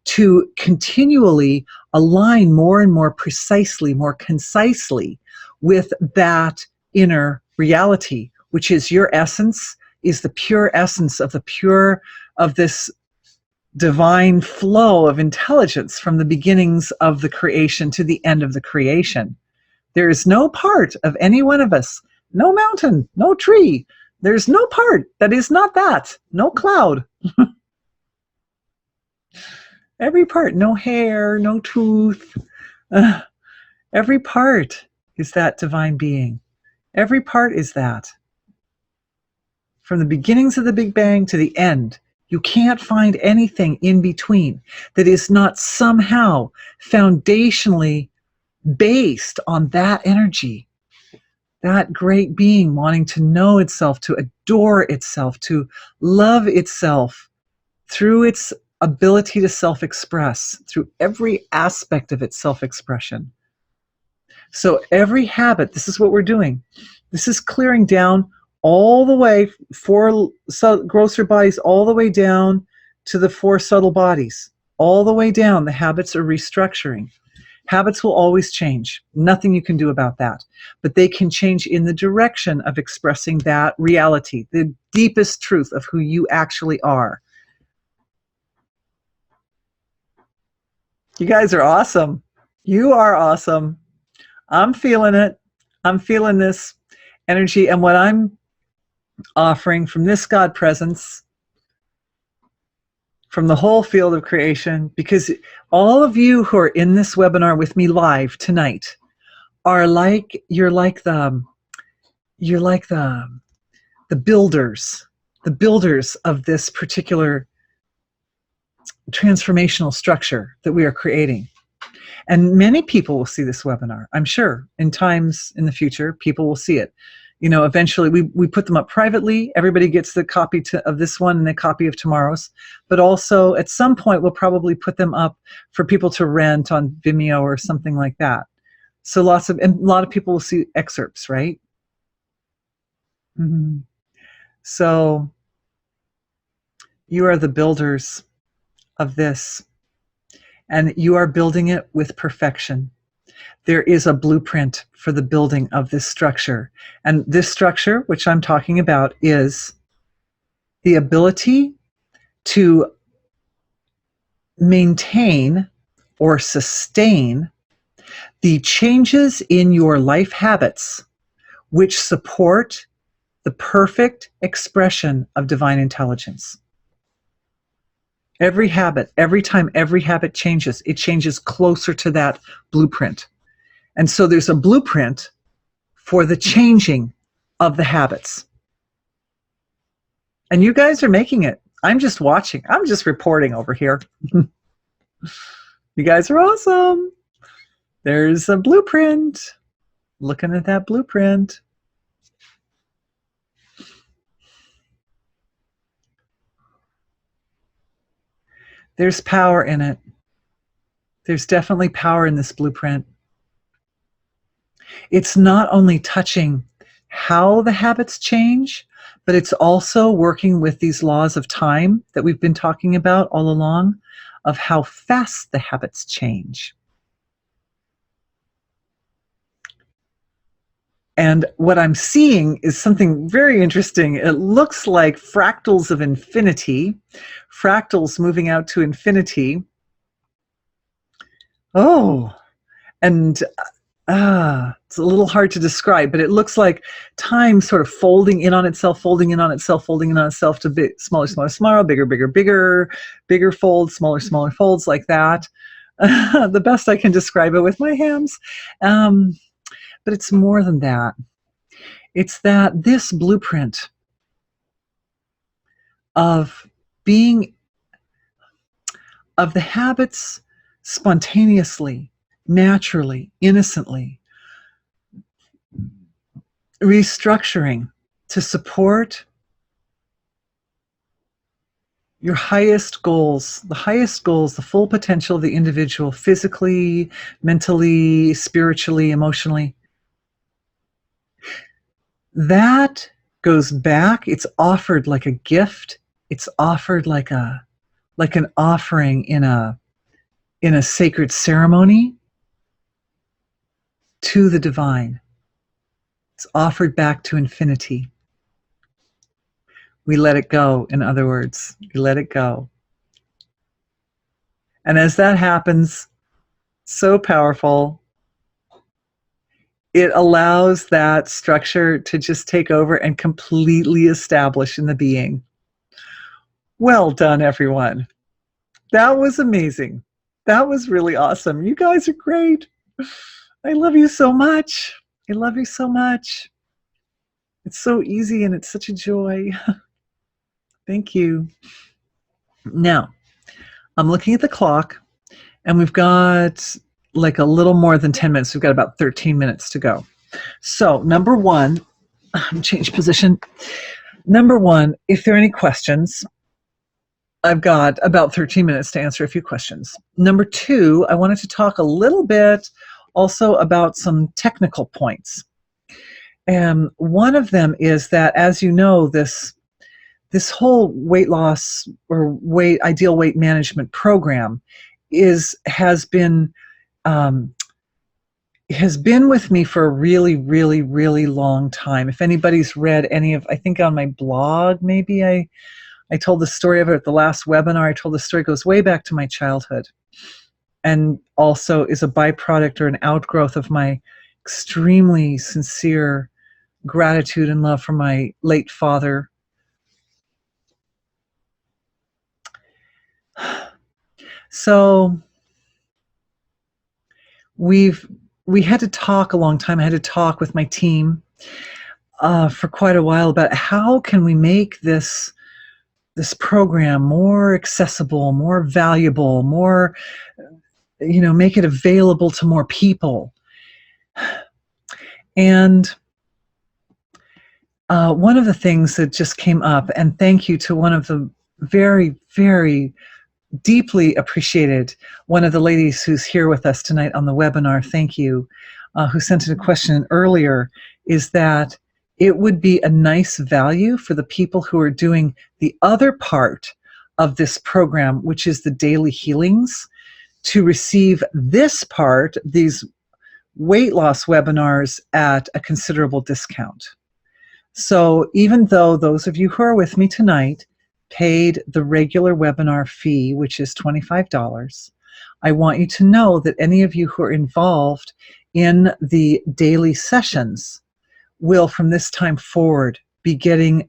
to continually align more and more precisely, more concisely with that inner reality, which is your essence, is the pure essence of this divine flow of intelligence from the beginnings of the creation to the end of the creation. There is no part of any one of us, no mountain, no tree, there's no part that is not that, no cloud. Every part, no hair, no tooth, every part is that divine being. Every part is that. From the beginnings of the Big Bang to the end, you can't find anything in between that is not somehow foundationally based on that energy, that great being wanting to know itself, to adore itself, to love itself through its ability to self-express, through every aspect of its self-expression. So every habit, this is what we're doing. This is clearing down all the way, four grosser bodies, all the way down to the four subtle bodies. All the way down, the habits are restructuring. Habits will always change. Nothing you can do about that. But they can change in the direction of expressing that reality, the deepest truth of who you actually are. You guys are awesome. You are awesome. I'm feeling it. I'm feeling this energy. And what I'm offering from this God presence, from the whole field of creation, because all of you who are in this webinar with me live tonight are like, you're like the builders of this particular transformational structure that we are creating. And many people will see this webinar. I'm sure in times in the future, people will see it. You know, eventually we put them up privately. Everybody gets the copy of this one and a copy of tomorrow's. But also at some point, we'll probably put them up for people to rent on Vimeo or something like that. So a lot of people will see excerpts, right? Mm-hmm. So you are the builders of this, and you are building it with perfection. There is a blueprint for the building of this structure. And this structure, which I'm talking about, is the ability to maintain or sustain the changes in your life habits which support the perfect expression of divine intelligence. Every habit, every time every habit changes, it changes closer to that blueprint. And so there's a blueprint for the changing of the habits. And you guys are making it. I'm just watching. I'm just reporting over here. You guys are awesome. There's a blueprint. Looking at that blueprint. There's power in it. There's definitely power in this blueprint. It's not only touching how the habits change, but it's also working with these laws of time that we've been talking about all along, of how fast the habits change. And what I'm seeing is something very interesting. It looks like fractals of infinity, fractals moving out to infinity. Oh, and it's a little hard to describe, but it looks like time sort of folding in on itself, folding in on itself, folding in on itself to smaller, smaller, smaller, bigger, bigger, bigger, bigger folds, smaller, smaller folds, like that. The best I can describe it with my hands. But it's more than that. It's that this blueprint of being, of the habits spontaneously, naturally, innocently, restructuring to support your highest goals, the full potential of the individual, physically, mentally, spiritually, emotionally. That goes back. It's offered like a gift. It's offered like an offering in a sacred ceremony to the divine. It's offered back to infinity. We let it go, in other words. We let it go. And as that happens, so powerful, it allows that structure to just take over and completely establish in the being. Well done, everyone. That was amazing. That was really awesome. You guys are great. I love you so much. I love you so much. It's so easy and it's such a joy. Thank you. Now, I'm looking at the clock and we've got like a little more than 10 minutes. We've got about 13 minutes to go. So number one, change position. Number one, if there are any questions, I've got about 13 minutes to answer a few questions. Number two, I wanted to talk a little bit also about some technical points. And one of them is that, as you know, this whole weight loss or ideal weight management program has been with me for a really, really, really long time. If anybody's read any of, I think on my blog, maybe I told the story of it at the last webinar. I told the story, goes way back to my childhood, and also is a byproduct or an outgrowth of my extremely sincere gratitude and love for my late father. So we had to talk a long time. I had to talk with my team for quite a while about how can we make this program more accessible, more valuable, more, make it available to more people. And one of the things that just came up, and thank you to one of the very, very deeply appreciated, one of the ladies who's here with us tonight on the webinar, thank you, who sent in a question earlier, is that it would be a nice value for the people who are doing the other part of this program, which is the daily healings, to receive this part, these weight loss webinars, at a considerable discount. So even though those of you who are with me tonight paid the regular webinar fee, which is $25, I want you to know that any of you who are involved in the daily sessions will, from this time forward, be getting,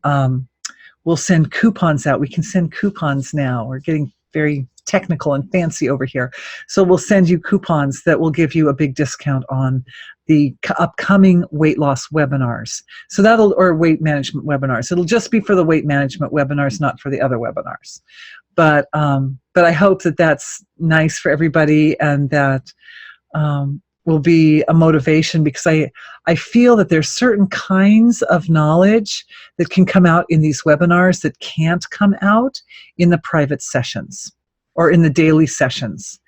we'll send coupons out. We can send coupons now. We're getting very technical and fancy over here. So we'll send you coupons that will give you a big discount on the upcoming weight loss webinars. So or weight management webinars. It'll just be for the weight management webinars, not for the other webinars. But I hope that that's nice for everybody, and that will be a motivation, because I feel that there's certain kinds of knowledge that can come out in these webinars that can't come out in the private sessions. or in the daily sessions.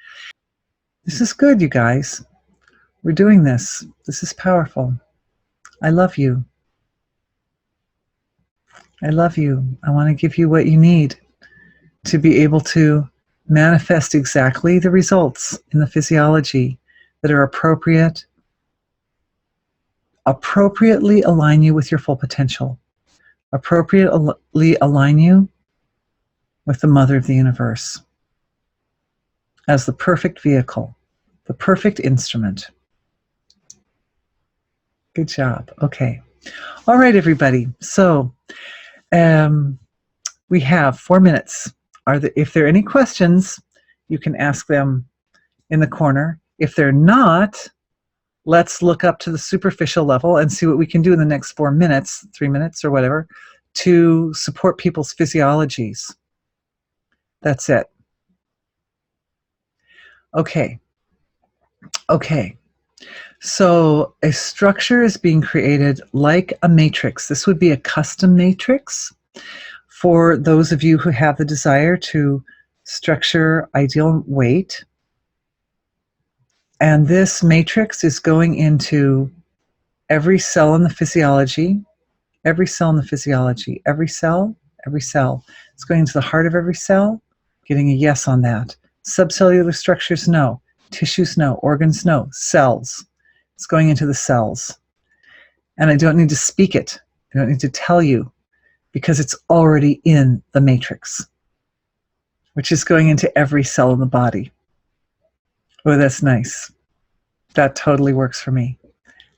This is good, you guys. We're doing this. This is powerful. I love you. I love you. I want to give you what you need to be able to manifest exactly the results in the physiology that are appropriately align you with your full potential, appropriately align you with the Mother of the Universe as the perfect vehicle, the perfect instrument. Good job. Okay. All right, everybody. So we have 4 minutes. If there are any questions, you can ask them in the corner. If they're not, let's look up to the superficial level and see what we can do in the next 4 minutes, 3 minutes or whatever, to support people's physiologies. That's it. Okay. Okay. So a structure is being created like a matrix. This would be a custom matrix for those of you who have the desire to structure ideal weight. And this matrix is going into every cell in the physiology, every cell in the physiology, every cell. It's going into the heart of every cell, getting a yes on that. Subcellular structures, no. Tissues, no. Organs, no. Cells. It's going into the cells. And I don't need to speak it. I don't need to tell you, because it's already in the matrix, which is going into every cell in the body. Oh, that's nice. That totally works for me.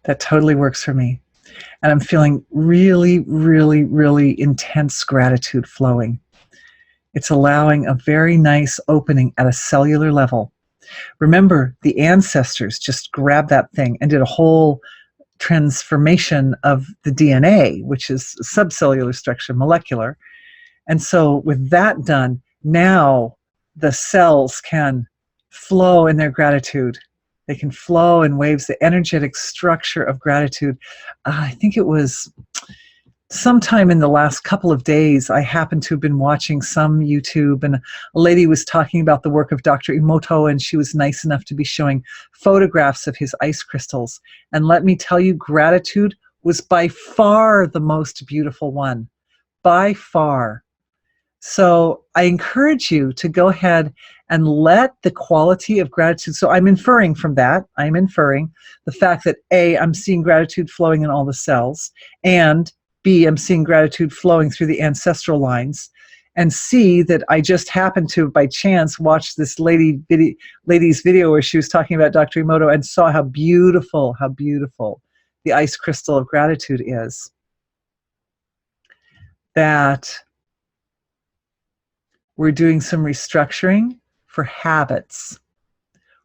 That totally works for me. And I'm feeling really, really, really intense gratitude flowing. It's allowing a very nice opening at a cellular level. Remember, the ancestors just grabbed that thing and did a whole transformation of the DNA, which is subcellular structure, molecular. And so with that done, now the cells can flow in their gratitude. They can flow in waves, the energetic structure of gratitude. I think it was sometime in the last couple of days, I happened to have been watching some YouTube, and a lady was talking about the work of Dr. Emoto, and she was nice enough to be showing photographs of his ice crystals. And let me tell you, gratitude was by far the most beautiful one. By far. So I encourage you to go ahead and let the quality of gratitude, so I'm inferring from that, I'm inferring the fact that A, I'm seeing gratitude flowing in all the cells, and B, I'm seeing gratitude flowing through the ancestral lines, and C, that I just happened to, by chance, watch this lady's video where she was talking about Dr. Emoto and saw how beautiful the ice crystal of gratitude is. That we're doing some restructuring for habits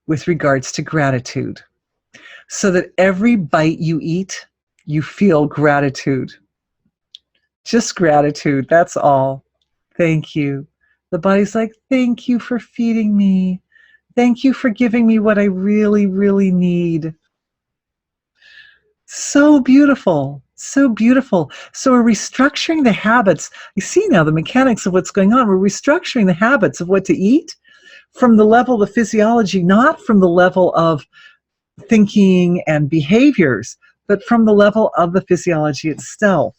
with regards to gratitude, so that every bite you eat, you feel gratitude. Just gratitude, that's all. Thank you. The body's like, thank you for feeding me. Thank you for giving me what I really, really need. So beautiful. So beautiful. So we're restructuring the habits. You see now the mechanics of what's going on. We're restructuring the habits of what to eat from the level of physiology, not from the level of thinking and behaviors, but from the level of the physiology itself.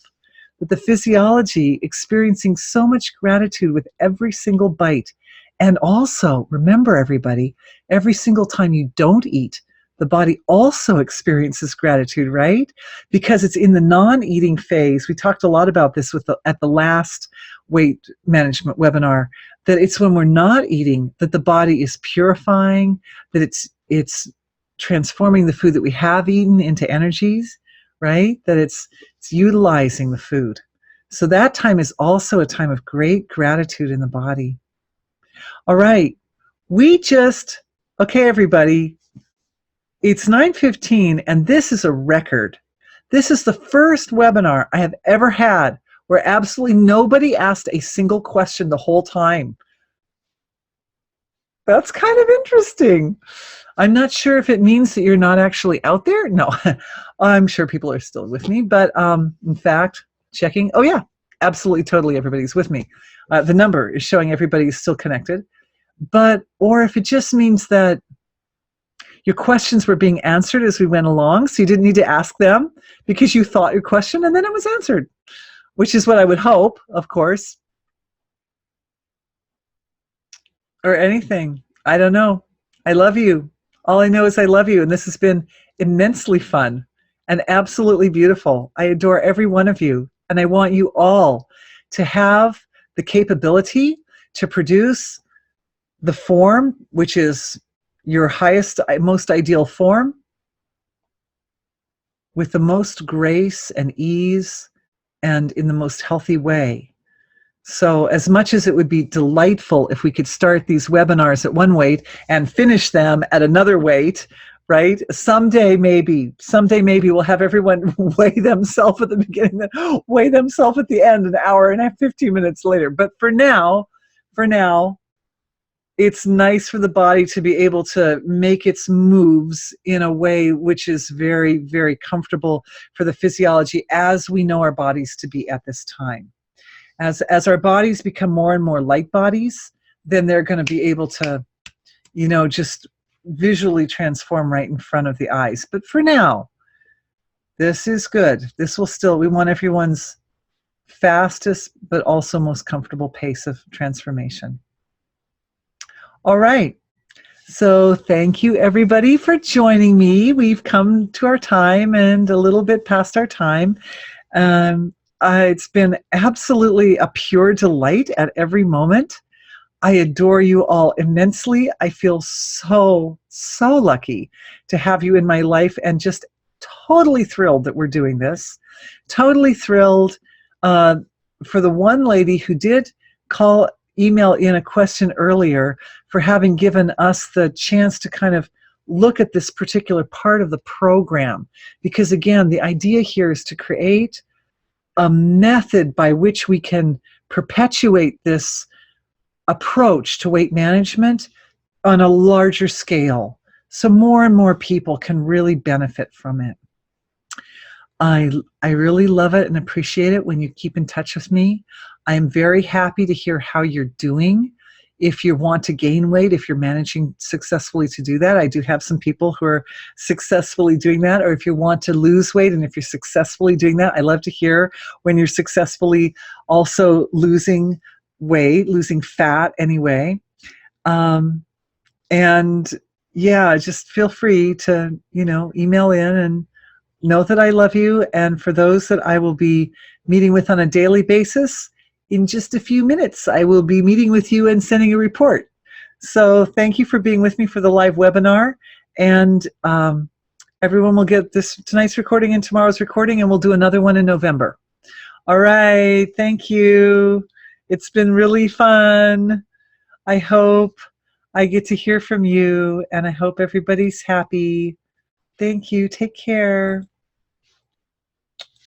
With the physiology experiencing so much gratitude with every single bite. And also, remember everybody, every single time you don't eat, the body also experiences gratitude, right? Because it's in the non-eating phase. We talked a lot about this at the last weight management webinar, that it's when we're not eating that the body is purifying, that it's transforming the food that we have eaten into energies, right? That it's utilizing the food. So that time is also a time of great gratitude in the body. All right. Okay, everybody, it's 9:15 and this is a record. This is the first webinar I have ever had where absolutely nobody asked a single question the whole time. That's kind of interesting. I'm not sure if it means that you're not actually out there. No, I'm sure people are still with me, but in fact, checking. Oh yeah, absolutely, totally everybody's with me. The number is showing everybody's still connected. or if it just means that your questions were being answered as we went along, so you didn't need to ask them because you thought your question and then it was answered, which is what I would hope, of course. Or anything. I don't know. I love you. All I know is I love you, and this has been immensely fun and absolutely beautiful. I adore every one of you, and I want you all to have the capability to produce the form, which is your highest, most ideal form, with the most grace and ease and in the most healthy way. So as much as it would be delightful if we could start these webinars at one weight and finish them at another weight, right? Someday maybe we'll have everyone weigh themselves at the beginning, weigh themselves at the end, an hour and 15 minutes later. But for now, it's nice for the body to be able to make its moves in a way which is very, very comfortable for the physiology as we know our bodies to be at this time. As our bodies become more and more light bodies, then they're going to be able to, just visually transform right in front of the eyes. But for now, this is good. We want everyone's fastest but also most comfortable pace of transformation. All right. So thank you, everybody, for joining me. We've come to our time and a little bit past our time. It's been absolutely a pure delight at every moment. I adore you all immensely. I feel so, so lucky to have you in my life and just totally thrilled that we're doing this. Totally thrilled for the one lady who did email in a question earlier, for having given us the chance to kind of look at this particular part of the program. Because again, the idea here is to create a method by which we can perpetuate this approach to weight management on a larger scale, so more and more people can really benefit from it. I really love it and appreciate it when you keep in touch with me. I am very happy to hear how you're doing. If you want to gain weight, if you're managing successfully to do that, I do have some people who are successfully doing that. Or if you want to lose weight and if you're successfully doing that, I love to hear when you're successfully also losing weight, losing fat anyway. And yeah, just feel free to, email in and know that I love you. And for those that I will be meeting with on a daily basis, in just a few minutes, I will be meeting with you and sending a report. So thank you for being with me for the live webinar. And everyone will get tonight's recording and tomorrow's recording, and we'll do another one in November. All right. Thank you. It's been really fun. I hope I get to hear from you, and I hope everybody's happy. Thank you. Take care.